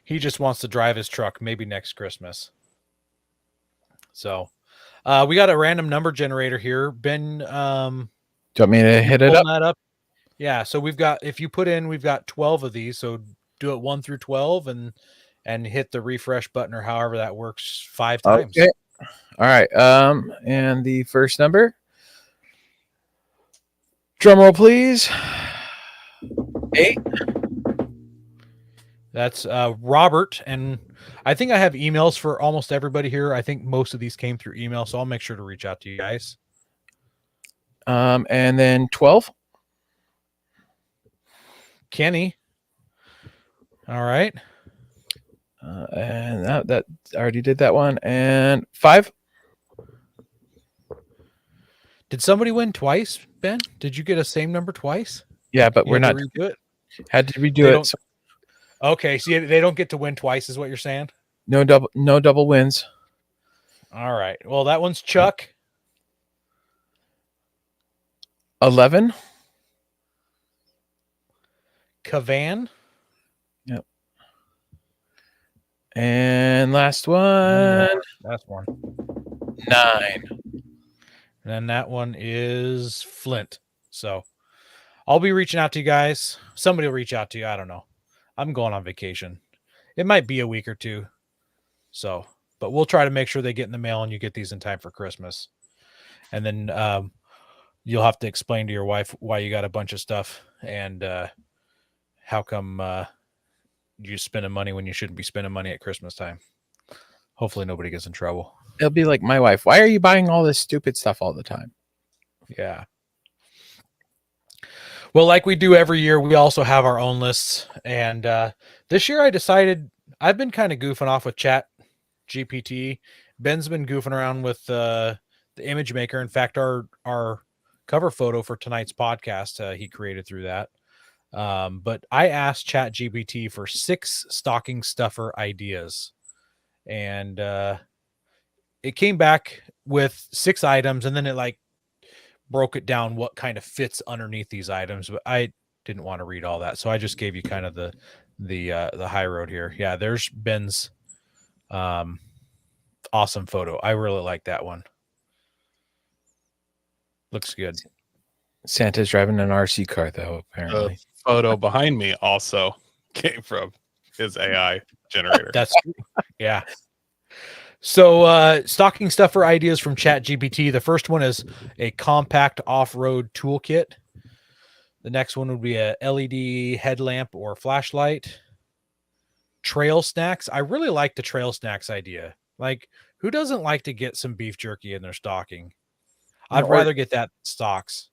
he just wants to drive his truck, maybe next Christmas. So we got a random number generator here. Ben, Do you want me to hit it pull up? that up. Yeah, so we've got, if you put in, we've got 12 of these. So do it 1 through 12 and hit the refresh button or however that works 5 times. Okay. All right. And the first number. Drum roll, please. 8. That's Robert, and I think I have emails for almost everybody here. I think most of these came through email, so I'll make sure to reach out to you guys. And then 12. Kenny. All right. And that I already did that one. And 5. Did somebody win twice, Ben? Did you get a same number twice? Yeah, but we're not. Redo it. Had to redo They it. So Okay, so they don't get to win twice, is what you're saying? no double wins. All right. Well, that one's Chuck. 11. Cavan. Yep. And last one. That's one. 9. And then that one is Flint. So I'll be reaching out to you guys. Somebody will reach out to you. I don't know. I'm going on vacation. It might be a week or two. So, but we'll try to make sure they get in the mail and you get these in time for Christmas. And then you'll have to explain to your wife why you got a bunch of stuff and how come you're spending money when you shouldn't be spending money at Christmas time. Hopefully nobody gets in trouble. It'll be like my wife. Why are you buying all this stupid stuff all the time? Yeah. Well, like we do every year, we also have our own lists. And this year I decided I've been kind of goofing off with Chat GPT. Ben's been goofing around with the image maker. In fact, our cover photo for tonight's podcast, he created through that. But I asked Chat GPT for 6 stocking stuffer ideas. And it came back with 6 items, and then it like broke it down what kind of fits underneath these items, but I didn't want to read all that, so I just gave you kind of the high road here. Yeah, there's Ben's awesome photo. I really like that one. Looks good. Santa's driving an RC car, though, apparently. the photo behind me also came from his AI generator. That's true. Yeah. So stocking stuffer ideas from Chat GPT. The first one is a compact off-road toolkit. The next one would be a LED headlamp or flashlight. Trail snacks. I really like the trail snacks idea. Like, who doesn't like to get some beef jerky in their stocking? I'd rather get that stocks.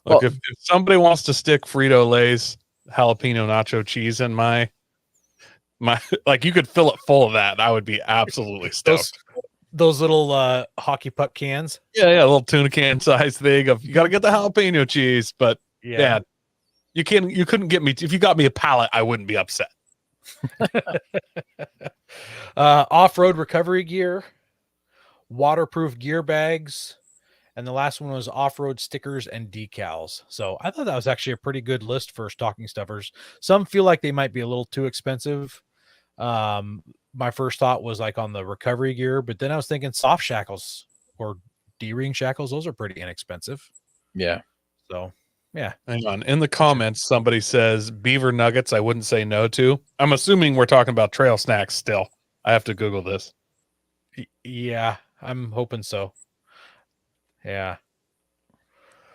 Look, if somebody wants to stick Frito-Lay's jalapeno nacho cheese in my like, you could fill it full of that, and I would be absolutely stoked. Those little hockey puck cans. Yeah, a little tuna can size thing of, you got to get the jalapeno cheese, but yeah, you couldn't get me. If you got me a pallet, I wouldn't be upset. Off-road recovery gear, waterproof gear bags, and the last one was off-road stickers and decals. So I thought that was actually a pretty good list for stocking stuffers. Some feel like they might be a little too expensive. My first thought was like on the recovery gear, but then I was thinking soft shackles or D-ring shackles. Those are pretty inexpensive. Yeah. So yeah. Hang on. In the comments, somebody says beaver nuggets I wouldn't say no to. I'm assuming we're talking about trail snacks still. I have to Google this. Yeah, I'm hoping so. Yeah.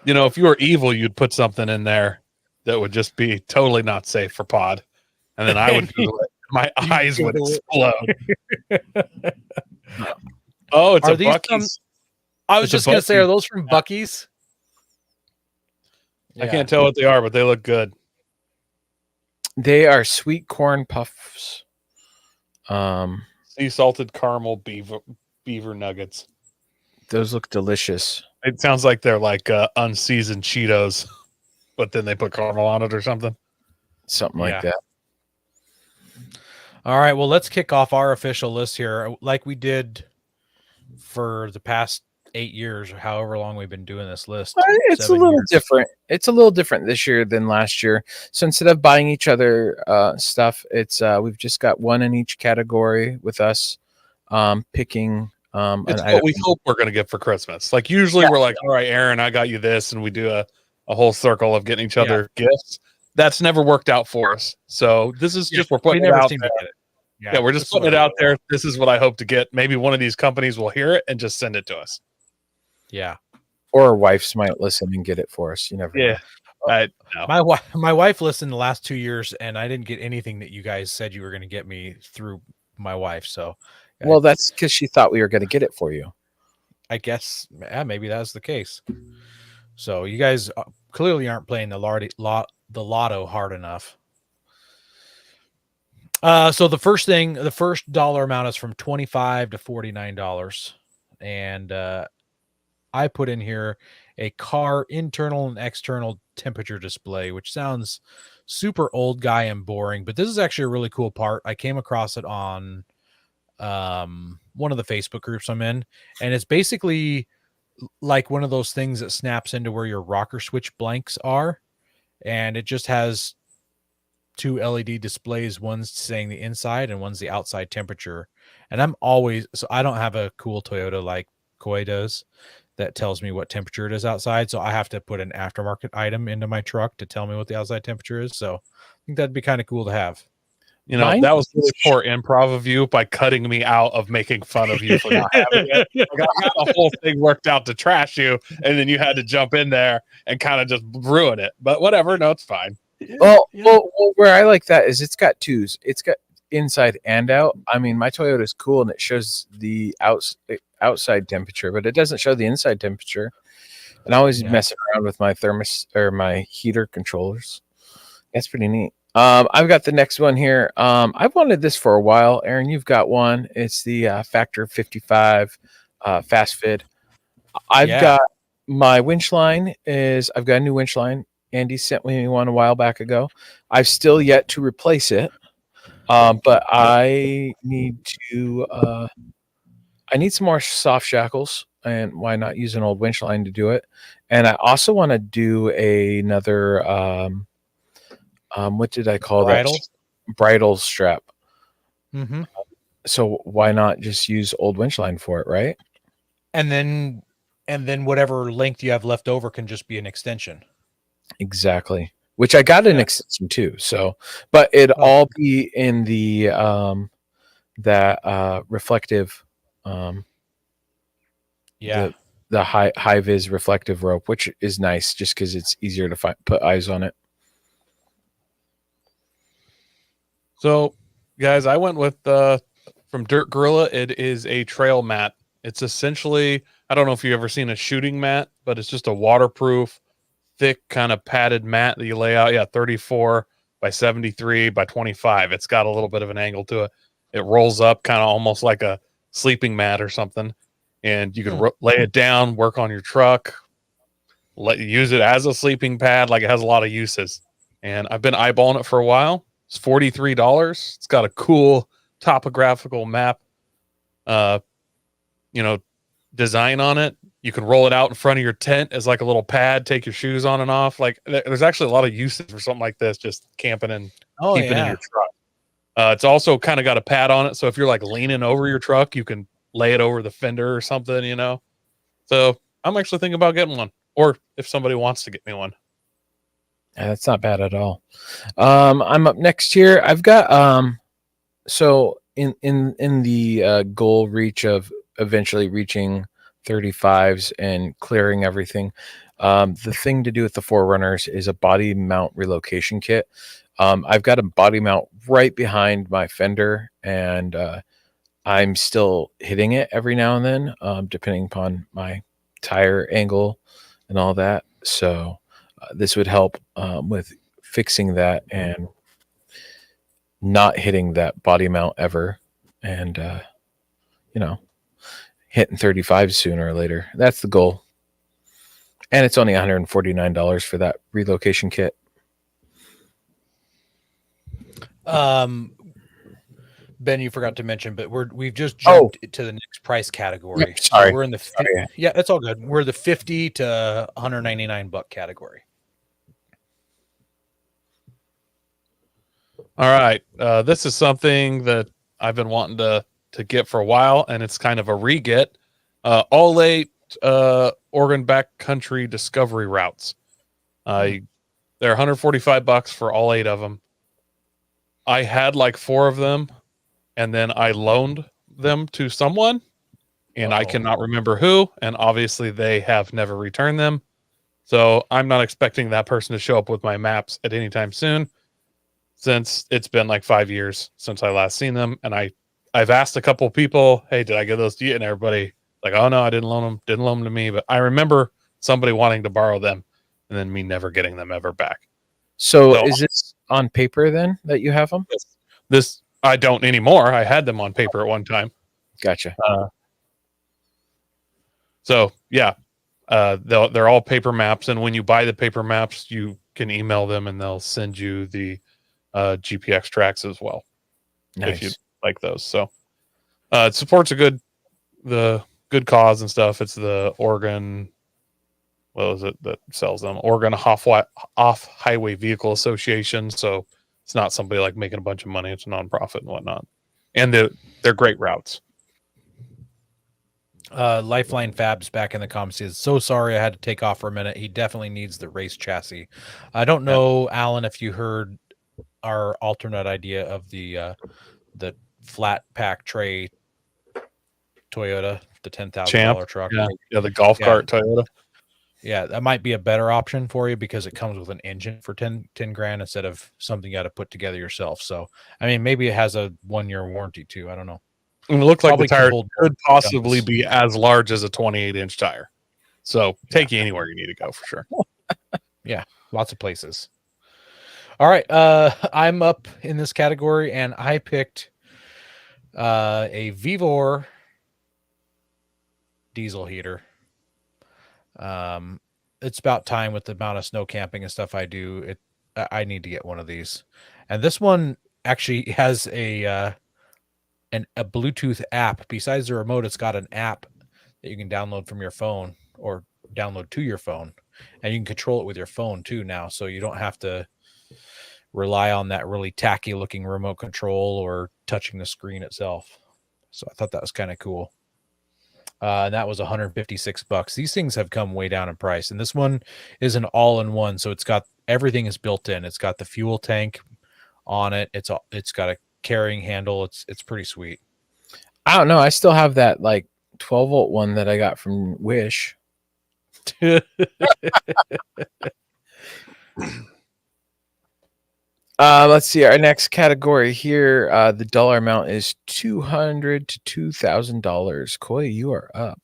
You know, if you were evil, you'd put something in there that would just be totally not safe for pod. And then I would Google it. My eyes would explode. Oh, it's Are a these Buc-ee's. I was It's a just gonna say, are Buc-ee's. those from Bucky's? I can't tell what they are, but they look good. They are sweet corn puffs. Sea salted caramel beaver nuggets. Those look delicious. It sounds like they're like unseasoned Cheetos, but then they put caramel on it or something. Something Yeah. like that. All right, well, let's kick off our official list here, like we did for the past 8 years, or however long we've been doing this list. It's a 7 little years. different. It's a little different this year than last year. So instead of buying each other stuff, it's we've just got one in each category with us picking an It's item. what we hope we're going to get for Christmas. Like usually we're like, all right, Aaron, I got you this. And we do a whole circle of getting each other gifts. That's never worked out for us. So this is just, we're putting it out there. Get it. Yeah, we're just putting it out there. This is what I hope to get. Maybe one of these companies will hear it and just send it to us. Yeah. Or our wives might listen and get it for us. You never know. No. My wife listened the last 2 years, and I didn't get anything that you guys said you were going to get me through my wife. So, Well, that's because she thought we were going to get it for you. I guess maybe that's the case. So you guys clearly aren't playing the lotto hard enough. So the first dollar amount is from $25 to $49, and I put in here a car internal and external temperature display, which sounds super old guy and boring, but this is actually a really cool part. I came across it on one of the Facebook groups I'm in, and it's basically like one of those things that snaps into where your rocker switch blanks are, and it just has 2 LED displays, one's saying the inside and one's the outside temperature. And I don't have a cool Toyota like Koi does that tells me what temperature it is outside, so I have to put an aftermarket item into my truck to tell me what the outside temperature is. So I think that'd be kind of cool to have. You know, that was really poor improv of you by cutting me out of making fun of you for not having it. Like, I got the whole thing worked out to trash you, and then you had to jump in there and kind of just ruin it. But whatever, no, it's fine. Well, where I like that is it's got twos. It's got inside and out. I mean, my Toyota is cool and it shows the outside temperature, but it doesn't show the inside temperature. And I always messing around with my thermos or my heater controllers. That's pretty neat. I've got the next one here. I've wanted this for a while. Aaron, you've got one. It's the Factor 55 Fast Fit. I've got my winch line I've got a new winch line. Andy sent me one a while back ago. I've still yet to replace it, but I need some more soft shackles, and why not use an old winch line to do it? And I also want to do another what did I call that? Bridle strap. Mm-hmm. So why not just use old winch line for it, right? And then whatever length you have left over can just be an extension. Exactly. Which I got an extension too. So, but it'd all be in the that reflective the high vis reflective rope, which is nice just because it's easier to put eyes on it. So, guys, I went with from Dirt Gorilla. It is a trail mat. It's essentially, I don't know if you've ever seen a shooting mat, but it's just a waterproof, thick, kind of padded mat that you lay out. Yeah, 34 by 73 by 25. It's got a little bit of an angle to it. It rolls up kind of almost like a sleeping mat or something. And you can lay it down, work on your truck, use it as a sleeping pad. Like, it has a lot of uses. And I've been eyeballing it for a while. It's $43. It's got a cool topographical map, design on it. You can roll it out in front of your tent as like a little pad, take your shoes on and off. Like, there's actually a lot of uses for something like this, just camping and keeping in your truck. It's also kind of got a pad on it. So if you're like leaning over your truck, you can lay it over the fender or something, So I'm actually thinking about getting one, or if somebody wants to get me one. Yeah, that's not bad at all. I'm up next here. I've got so in the goal reach of eventually reaching 35s and clearing everything. The thing to do with the 4Runners is a body mount relocation kit. I've got a body mount right behind my fender, and I'm still hitting it every now and then, depending upon my tire angle and all that. So this would help with fixing that and not hitting that body mount ever, and hitting 35 sooner or later. That's the goal. And it's only $149 for that relocation kit. Ben, you forgot to mention, but we've just jumped to the next price category. Yep, sorry. So we're in the yeah, it's all good. We're the 50 to 199 buck category. All right. This is something that I've been wanting to get for a while, and it's kind of a re-get. All 8 Oregon backcountry discovery routes. They're $145 for all 8 of them. I had like 4 of them, and then I loaned them to someone, and I cannot remember who, and obviously they have never returned them. So I'm not expecting that person to show up with my maps at any time soon, since it's been like 5 years since I last seen them. And I've asked a couple people, hey, did I give those to you? And everybody like, oh no, I didn't loan them to me. But I remember somebody wanting to borrow them and then me never getting them ever back. So is this on paper then that you have them? This I don't anymore. I had them on paper at one time. Gotcha. So yeah, they're all paper maps. And when you buy the paper maps, you can email them and they'll send you the GPX tracks as well. Nice. If you like those. So it supports the good cause and stuff. It's the Oregon, what was it that sells them? Oregon Off-Highway Vehicle Association. So it's not somebody like making a bunch of money. It's a nonprofit and whatnot. And they're great routes. Lifeline Fabs back in the comments says, so sorry I had to take off for a minute. He definitely needs the race chassis. I don't know, Alan, if you heard our alternate idea of the flat pack tray Toyota, the $10,000 truck. Yeah, the golf cart Toyota. Yeah, that might be a better option for you because it comes with an engine for 10 grand instead of something you got to put together yourself. So, I mean, maybe it has a 1-year warranty too. I don't know. And it looked like Probably the tire could possibly guns. be as large as a 28-inch tire. So take you anywhere you need to go for sure. Yeah, lots of places. All right, I'm up in this category, and I picked a Vivor diesel heater. It's about time with the amount of snow camping and stuff I do. I need to get one of these, and this one actually has a Bluetooth app. Besides the remote, it's got an app that you can download from your phone or download to your phone, and you can control it with your phone too now. So you don't have to rely on that really tacky looking remote control or touching the screen itself. So I thought that was kind of cool. And that was $156. These things have come way down in price, and this one is an all-in-one. So it's got everything is built in. It's got the fuel tank on it. It's got a carrying handle. It's pretty sweet. I don't know. I still have that like 12-volt one that I got from Wish. Let's see. Our next category here, the dollar amount is $200 to $2,000. Coy, you are up.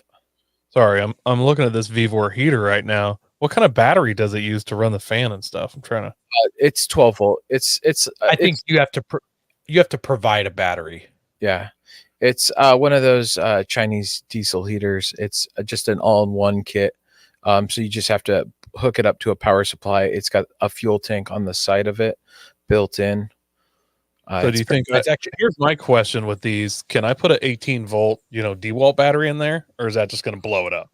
Sorry, I'm looking at this Vivor heater right now. What kind of battery does it use to run the fan and stuff? I'm trying to. It's 12 volt. I think you have to provide a battery. Yeah, it's one of those Chinese diesel heaters. It's just an all-in-one kit. So you just have to hook it up to a power supply. It's got a fuel tank on the side of it built in. So do you think here's my question with these, can I put an 18-volt, DeWalt battery in there, or is that just going to blow it up?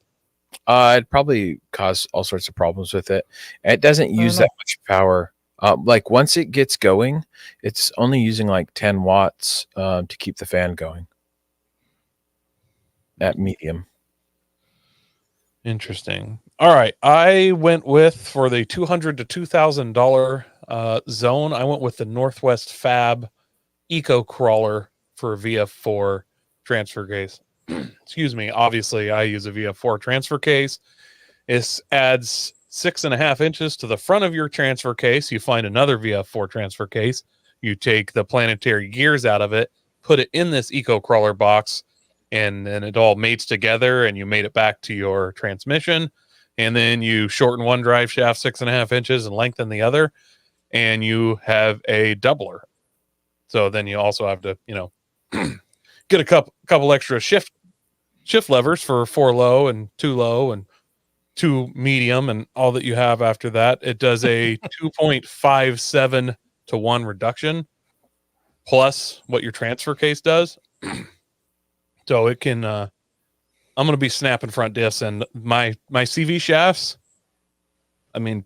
It'd probably cause all sorts of problems with it. It doesn't use that much power. Like once it gets going, it's only using like 10 watts to keep the fan going at medium. Interesting. All right. I went for the $200 to $2,000 zone. I went with the Northwest Fab Eco Crawler for a VF4 transfer case. Excuse me. Obviously, I use a VF4 transfer case. It adds 6.5 inches to the front of your transfer case. You find another VF4 transfer case. You take the planetary gears out of it, put it in this Eco Crawler box, and then it all mates together, and you mate it back to your transmission, and then you shorten one drive shaft 6.5 inches and lengthen the other, and you have a doubler. So then you also have to, get a couple extra shift levers for 4 low and 2 low and 2 medium and all that you have after that. It does a 2.57 to 1 reduction plus what your transfer case does. So it can I'm going to be snapping front discs, and my CV shafts, I mean,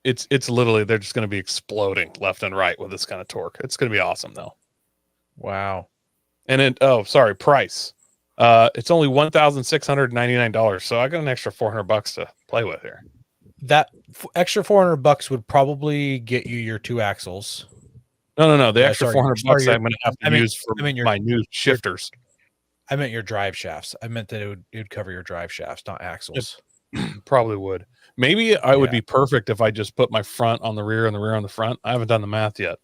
it's literally, they're just going to be exploding left and right with this kind of torque. It's going to be awesome though. Wow. And price. It's only $1,699, so I got an extra $400 to play with here. That extra $400 would probably get you your 2 axles. No. The extra $400 I'm going to have to use for my new shifters. I meant your drive shafts. I meant that it would cover your drive shafts, not axles. Probably would. Maybe I would be perfect if I just put my front on the rear and the rear on the front. I haven't done the math yet.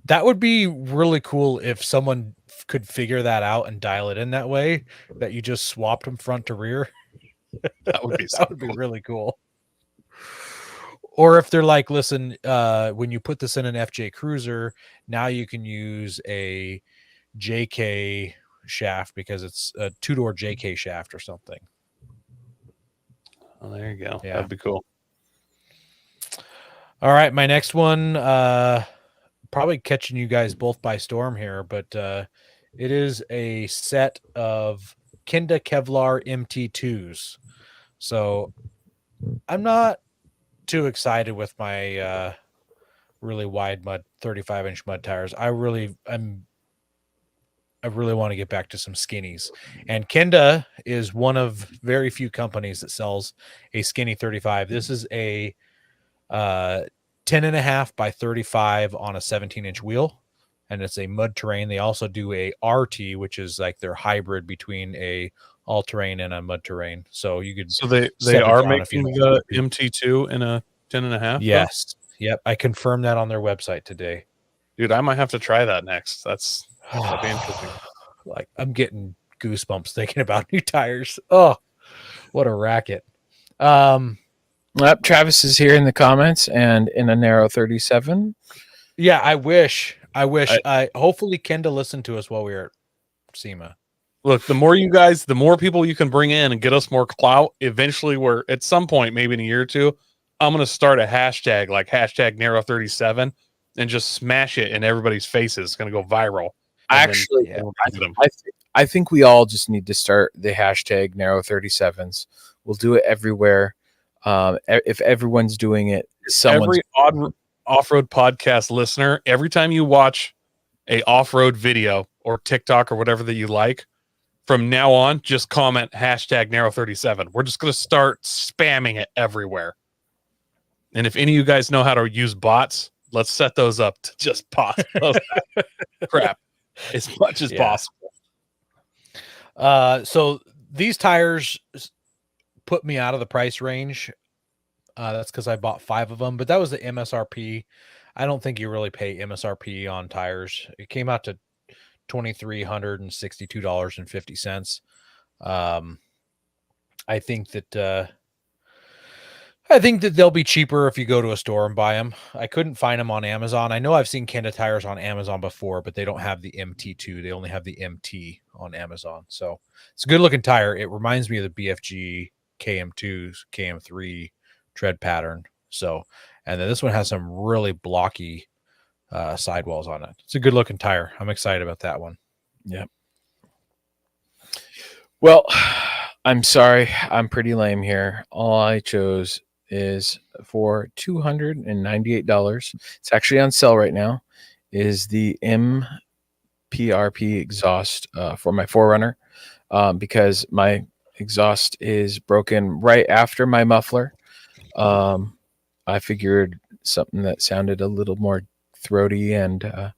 That would be really cool if someone could figure that out and dial it in that way, that you just swapped them front to rear. That would be that would be really cool. Or if they're like, listen, when you put this in an FJ Cruiser, now you can use a JK shaft because it's a 2-door JK shaft or something. Oh, there you go. Yeah. That'd be cool. All right, my next one, probably catching you guys both by storm here, but it is a set of Kenda Kevlar MT2s. So I'm not too excited with my really wide 35-inch mud tires. I really want to get back to some skinnies. And Kenda is one of very few companies that sells a skinny 35. This is a 10.5 by 35 on a 17-inch wheel, and it's a mud terrain. They also do a RT, which is like their hybrid between a all-terrain and a mud terrain. So you could. So they are making the MT2 in a 10.5. Yes. Though? Yep. I confirmed that on their website today. Dude, I might have to try that next. That'd be interesting. Like, I'm getting goosebumps thinking about new tires. Oh, what a racket. Travis is here in the comments and in a narrow 37. Yeah, I wish. Hopefully Kenda listened to us while we were at SEMA. Look, the more people you can bring in and get us more clout, eventually we're at some point, maybe in a year or two, I'm going to start a hashtag like hashtag narrow 37 and just smash it in everybody's faces. It's going to go viral. Actually, I think we all just need to start the hashtag narrow 37s. We'll do it everywhere. If everyone's doing it, every off-road podcast listener, every time you watch a off-road video or TikTok or whatever that you like, from now on, just comment hashtag narrow 37. We're just going to start spamming it everywhere. And if any of you guys know how to use bots, let's set those up to just pop crap as much as possible. So these tires put me out of the price range. That's because I bought 5 of them, but that was the MSRP. I don't think you really pay MSRP on tires. It came out to $2,362.50. I think that they'll be cheaper if you go to a store and buy them. I couldn't find them on Amazon. I know I've seen Kenda tires on Amazon before, but they don't have the MT2. They only have the MT on Amazon. So it's a good looking tire. It reminds me of the BFG KM2s, KM3 tread pattern. So, and then this one has some really blocky sidewalls on it. It's a good looking tire. I'm excited about that one. Yeah. Well, I'm sorry. I'm pretty lame here. All I chose is for $298. It's actually on sale right now. Is the MPRP exhaust for my 4Runner because my exhaust is broken right after my muffler. I figured something that sounded a little more throaty and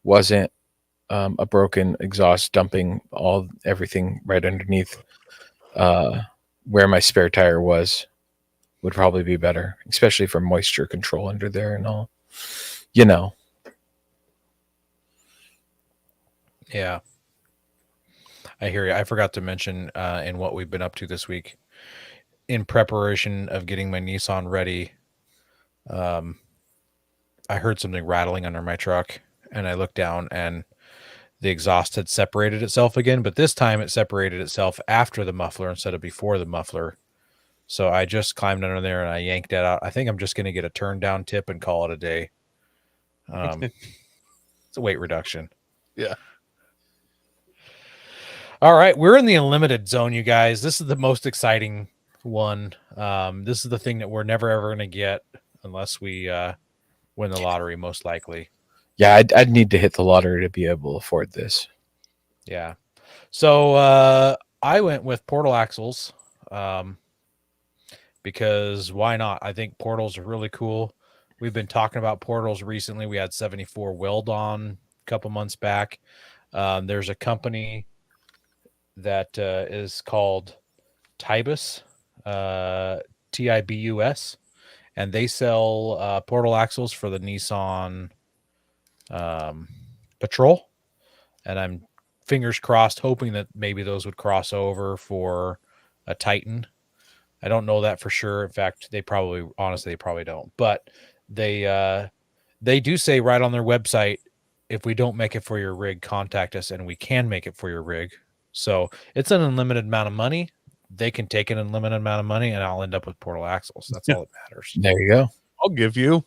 wasn't a broken exhaust dumping everything right underneath where my spare tire was would probably be better, especially for moisture control under there and all, Yeah. I hear you. I forgot to mention in what we've been up to this week in preparation of getting my Nissan ready. I heard something rattling under my truck, and I looked down, and the exhaust had separated itself again, but this time it separated itself after the muffler instead of before the muffler. So I just climbed under there and I yanked it out. I think I'm just going to get a turn down tip and call it a day. It's a weight reduction. Yeah. All right, we're in the unlimited zone, you guys. This is the most exciting one. This is the thing that we're never ever going to get unless we win the lottery, most likely. Yeah, I'd need to hit the lottery to be able to afford this. Yeah. So I went with portal axles because why not? I think portals are really cool. We've been talking about portals recently. We had 74 Weld on a couple months back. There's a company that is called Tibus, Tibus, and they sell portal axles for the Nissan Patrol. And I'm fingers crossed, hoping that maybe those would cross over for a Titan. I don't know that for sure. In fact, they probably don't. But they do say right on their website, if we don't make it for your rig, contact us, and we can make it for your rig. So it's an unlimited amount of money. They can take an unlimited amount of money, and I'll end up with portal axles. That's all that matters. There you go. I'll give you,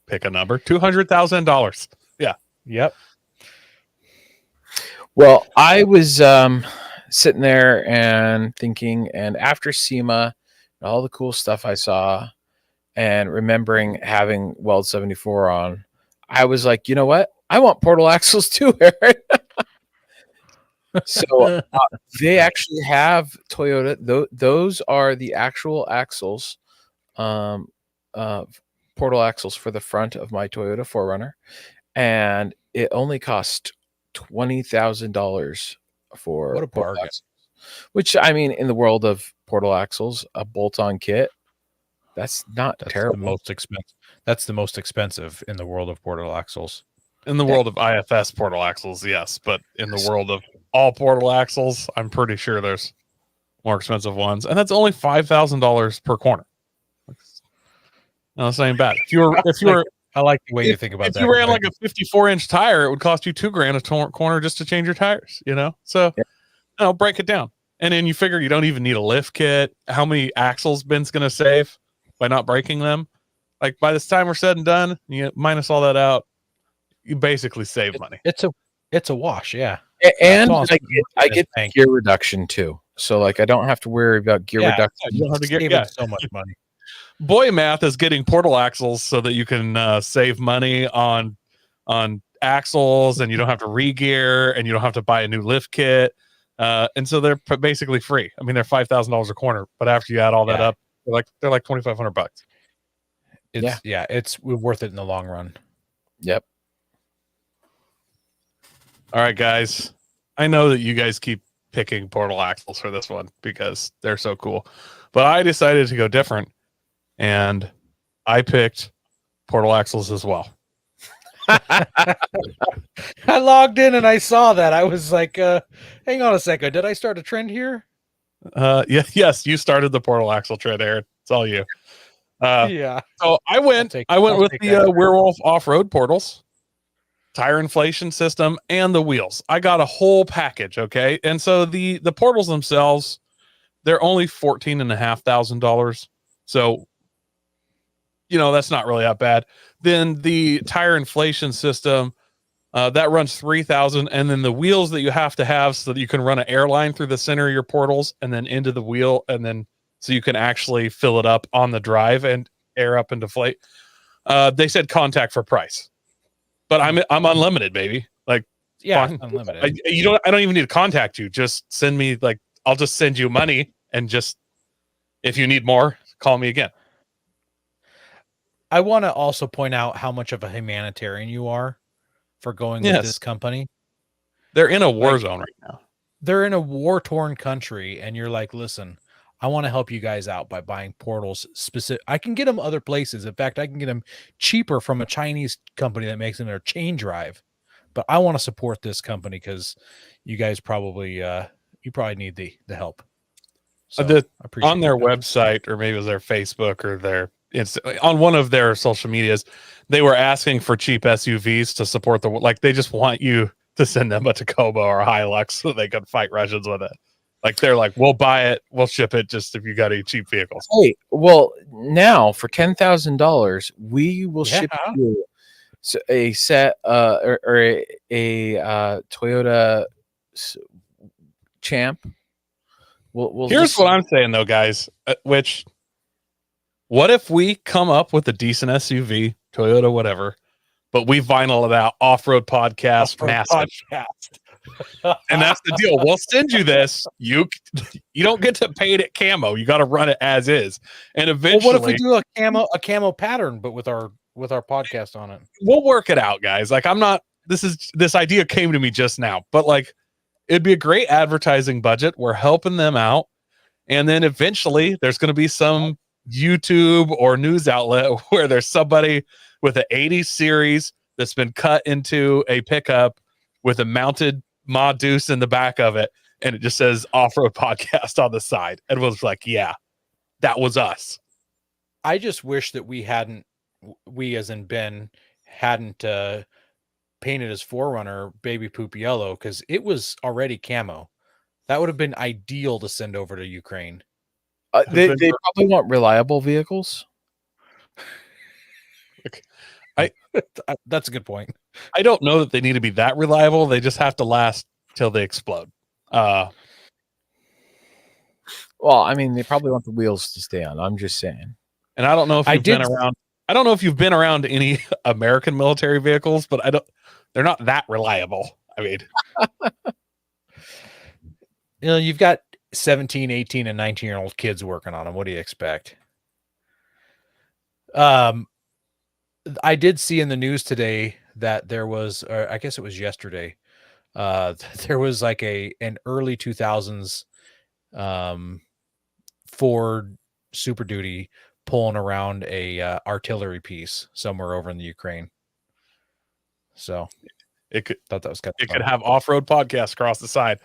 pick a number, $200,000. Yeah. Yep. Well, I was sitting there and thinking, and after SEMA and all the cool stuff I saw, and remembering having Weld 74 on, I was like, you know what? I want portal axles too, Aaron. So they actually have Toyota. Those are the actual axles, portal axles for the front of my Toyota 4Runner, and it only cost $20,000 for What a bargain. axles, which, I mean, in the world of portal axles, a bolt-on kit, that's not terrible. That's the most expensive in the world of portal axles. In the world of IFS portal axles, yes, but in the world of all portal axles, I'm pretty sure there's more expensive ones, and that's only $5,000 per corner. No, it's not even bad. If you were, I like the way you think about that. If you ran like a 54-inch tire, it would cost you $2,000 a corner just to change your tires. So break it down, and then you figure you don't even need a lift kit. How many axles Ben's going to save by not breaking them? Like, by this time we're said and done, you minus all that out, you basically save money. It's a wash, yeah. And I get gear reduction too, so like I don't have to worry about gear reduction. You don't have to get so much money. Boy math is getting portal axles so that you can save money on axles, and you don't have to re-gear, and you don't have to buy a new lift kit, and so they're basically free. I mean, they're $5,000 a corner, but after you add all that up, they're like $2,500. It's worth it in the long run. Yep. All right, guys. I know that you guys keep picking portal axles for this one because they're so cool, but I decided to go different, and I picked portal axles as well. I logged in and I saw that. I was like, hang on a second. Did I start a trend here? Yes, you started the portal axle trend, Aaron. It's all you. Yeah. So I went with the Werewolf off-road portals, tire inflation system, and the wheels. I got a whole package. Okay. And so the portals themselves, they're only $14,500. So, that's not really that bad. Then the tire inflation system, that runs $3,000. And then the wheels that you have to have so that you can run an airline through the center of your portals and then into the wheel. And then so you can actually fill it up on the drive and air up and deflate. They said contact for price. But I'm unlimited, baby. Like, unlimited. I don't even need to contact you. Just send me, I'll just send you money, and just, if you need more, call me again. I want to also point out how much of a humanitarian you are for going with this company. They're in a war zone right now. They're in a war-torn country, and you're like, listen, I want to help you guys out by buying portals specific. I can get them other places. In fact, I can get them cheaper from a Chinese company that makes them their chain drive. But I want to support this company because you guys probably you probably need the help. So I appreciate on their that. website, or maybe it was their Facebook or their on one of their social medias, they were asking for cheap SUVs to support they just want you to send them a Tacoma or a Hilux so they can fight Russians with it. Like they're like, we'll buy it, we'll ship it, just if you got any cheap vehicles. Hey, well, now for $10,000, we will ship you a set or a Toyota Champ. Here's what I'm saying though, guys. What if we come up with a decent SUV, Toyota, whatever, but we vinyl it out, off-road podcast, massive. And that's the deal. We'll send you this. You don't get to paint it camo. You got to run it as is. And eventually, what if we do a camo pattern, but with our podcast on it? We'll work it out, guys. Like this idea came to me just now, but like it'd be a great advertising budget. We're helping them out. And then eventually there's going to be some YouTube or news outlet where there's somebody with an 80s series that's been cut into a pickup with a mounted Mod Deuce in the back of it, and it just says off-road podcast on the side. And was like, yeah, that was us. I just wish that we as in Ben hadn't painted his Forerunner baby poop yellow, because it was already camo. That would have been ideal to send over to Ukraine. They probably want reliable vehicles. That's a good point. I don't know that they need to be that reliable. They just have to last till they explode. Well, I mean, they probably want the wheels to stay on. I'm just saying. And I don't know if you've been around. I don't know if you've been around any American military vehicles, but they're not that reliable. I mean, you've got 17, 18, and 19-year-old kids working on them. What do you expect? I did see in the news today that there was, or I guess it was yesterday, there was like an early 2000s Ford Super Duty pulling around a artillery piece somewhere over in the Ukraine. So it could thought that was kind of it could have off-road podcasts across the side.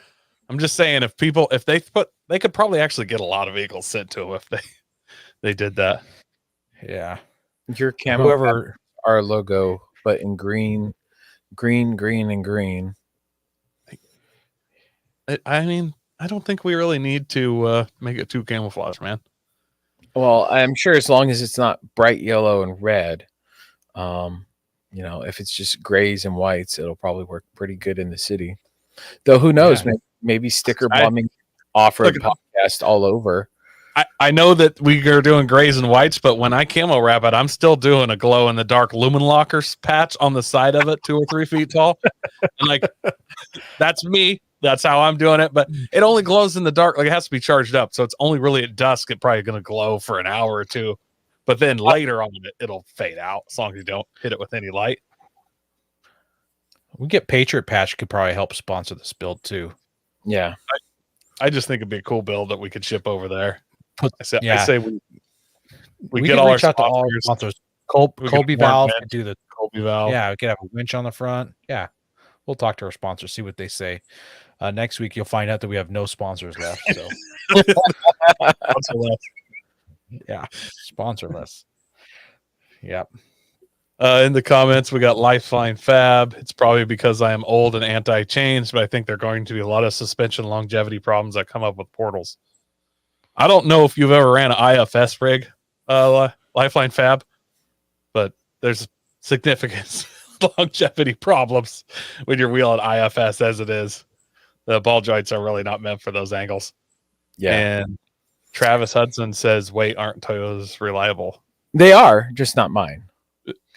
I'm just saying, if they could probably actually get a lot of vehicles sent to them if they did that. Yeah. Your camo, whoever our logo, but in green. I mean, I don't think we really need to make it too camouflage, man. Well, I'm sure as long as it's not bright yellow and red, if it's just grays and whites, it'll probably work pretty good in the city. Though who knows? Yeah. Maybe sticker bombing off-road podcast all over. I know that we are doing grays and whites, but when I camo wrap it, I'm still doing a glow in the dark lumen lockers patch on the side of it, 2 or 3 feet tall. And like, that's me. That's how I'm doing it. But it only glows in the dark. Like, it has to be charged up. So it's only really at dusk. It's probably going to glow for an hour or two. But then later on, it'll fade out as long as you don't hit it with any light. We get Patriot Patch could probably help sponsor this build too. Yeah. I just think it'd be a cool build that we could ship over there. I say we get all all our reach out to all sponsors. Colby Valve could do the Colby Valve. Yeah, we could have a winch on the front. Yeah. We'll talk to our sponsors, see what they say. Next week you'll find out that we have no sponsors left. So yeah, sponsorless. Yep. In the comments, we got Lifeline Fab. It's probably because I am old and anti-chains, but I think there are going to be a lot of suspension longevity problems that come up with portals. I don't know if you've ever ran an IFS rig, Lifeline Fab, but there's significant longevity problems when you're wheeling IFS as it is. The ball joints are really not meant for those angles. Yeah. And Travis Hudson says, wait, aren't Toyotas reliable? They are, just not mine.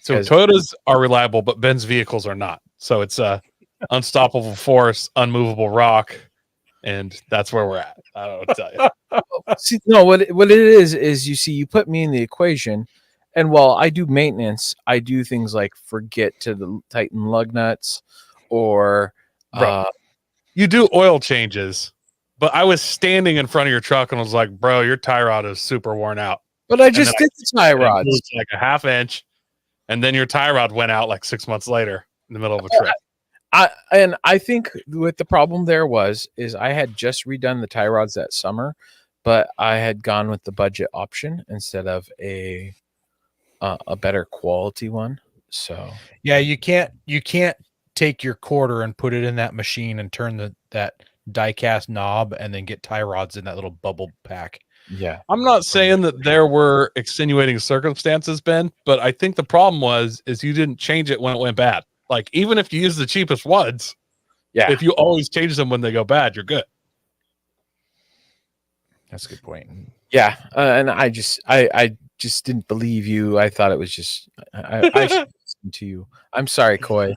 So Toyotas are reliable, but Ben's vehicles are not. So it's a unstoppable force, unmovable rock, and that's where we're at. I don't know what to tell you. See, no, what it is you put me in the equation, and while I do maintenance, I do things like forget to tighten lug nuts, or you do oil changes. But I was standing in front of your truck and was like, bro, your tie rod is super worn out. But I just did the tie rods. Like a half inch. And then your tie rod went out like 6 months later in the middle of a trip. I think what the problem there is I had just redone the tie rods that summer, but I had gone with the budget option instead of a better quality one. So Yeah, you can't take your quarter and put it in that machine and turn that die cast knob and then get tie rods in that little bubble pack. yeah, I'm not saying that there were extenuating circumstances, Ben, but I think the problem is you didn't change it when it went bad. Like, even if you use the cheapest ones, yeah. if you always change them when they go bad, you're good. That's a good point. Yeah, and I just didn't believe you. I thought it was just I should listen to you. I'm sorry, Coy.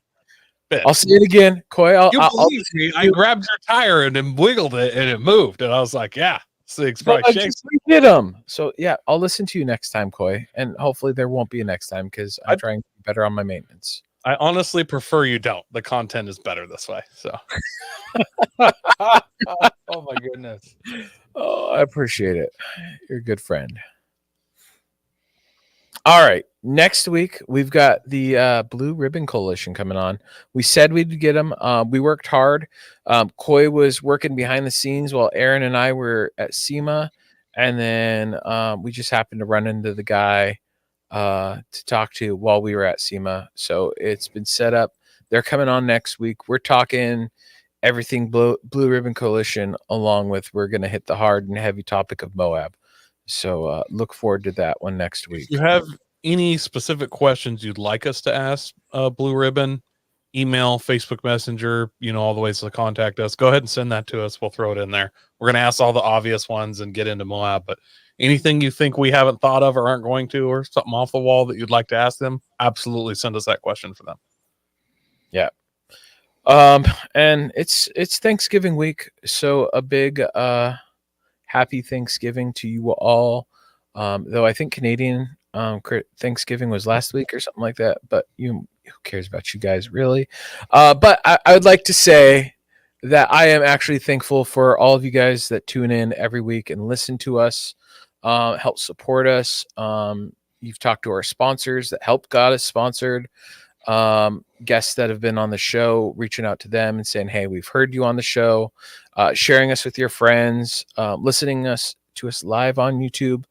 Ben, I'll say it again, Coy. you I'll believe me. I grabbed your tire and then wiggled it and it moved. And I was like, yeah, thing's but probably I shaking. just redid them. So yeah, I'll listen to you next time, Coy, and hopefully there won't be a next time because I'm trying to be better on my maintenance. I honestly prefer you don't. The content is better this way. So Oh my goodness. Oh, I appreciate it. You're a good friend. All right. Next week, we've got the Blue Ribbon Coalition coming on. We said we'd get them. We worked hard. Coy was working behind the scenes while Aaron and I were at SEMA. And then we just happened to run into the guy to talk to while we were at SEMA. So it's been set up. They're coming on next week. We're talking everything Blue Ribbon Coalition, along with we're going to hit the hard and heavy topic of Moab. So look forward to that one next week. if you have any specific questions you'd like us to ask Blue Ribbon, email, Facebook Messenger, all the ways to contact us, go ahead and send that to us. We'll throw it in there. We're going to ask all the obvious ones and get into Moab, but anything you think we haven't thought of or aren't going to, or something off the wall that you'd like to ask them, absolutely send us that question for them. Yeah. And it's Thanksgiving week, so a big happy Thanksgiving to you all. Though I think Canadian Thanksgiving was last week or something like that, but who cares about you guys, really? But I would like to say that I am actually thankful for all of you guys that tune in every week and listen to us, help support us. You've talked to our sponsors that helped got us sponsored. Guests that have been on the show, reaching out to them and saying, hey, we've heard you on the show, sharing us with your friends, listening to us live on YouTube.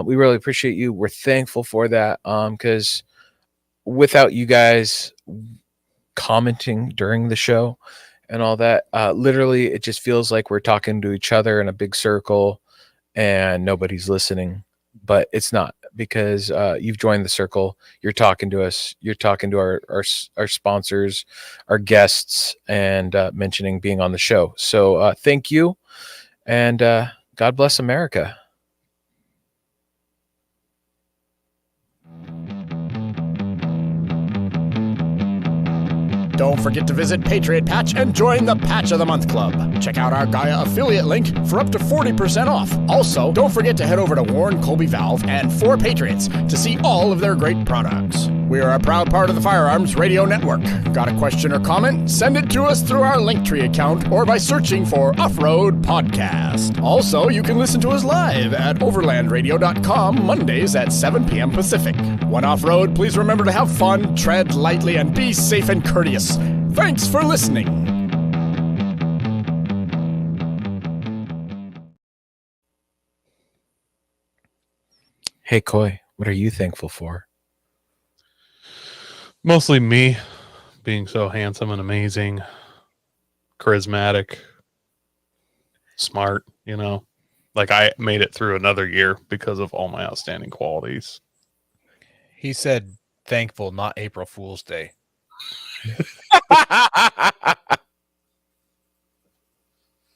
We really appreciate you. We're thankful for that, because without you guys commenting during the show and all that, literally it just feels like we're talking to each other in a big circle and nobody's listening. But it's not, because you've joined the circle. You're talking to us. You're talking to our sponsors, our guests, and mentioning being on the show. So thank you, and God bless America. Don't forget to visit Patriot Patch and join the Patch of the Month Club. Check out our Gaia affiliate link for up to 40% off. Also, don't forget to head over to Warren Colby Valve and 4 Patriots to see all of their great products. We are a proud part of the Firearms Radio Network. Got a question or comment? Send it to us through our Linktree account or by searching for Offroad Podcast. Also, you can listen to us live at overlandradio.com Mondays at 7 p.m. Pacific. When off-road, please remember to have fun, tread lightly, and be safe and courteous. Thanks for listening. Hey, Coy, what are you thankful for? Mostly me being so handsome and amazing, charismatic, smart, like I made it through another year because of all my outstanding qualities. He said thankful, not April Fool's Day.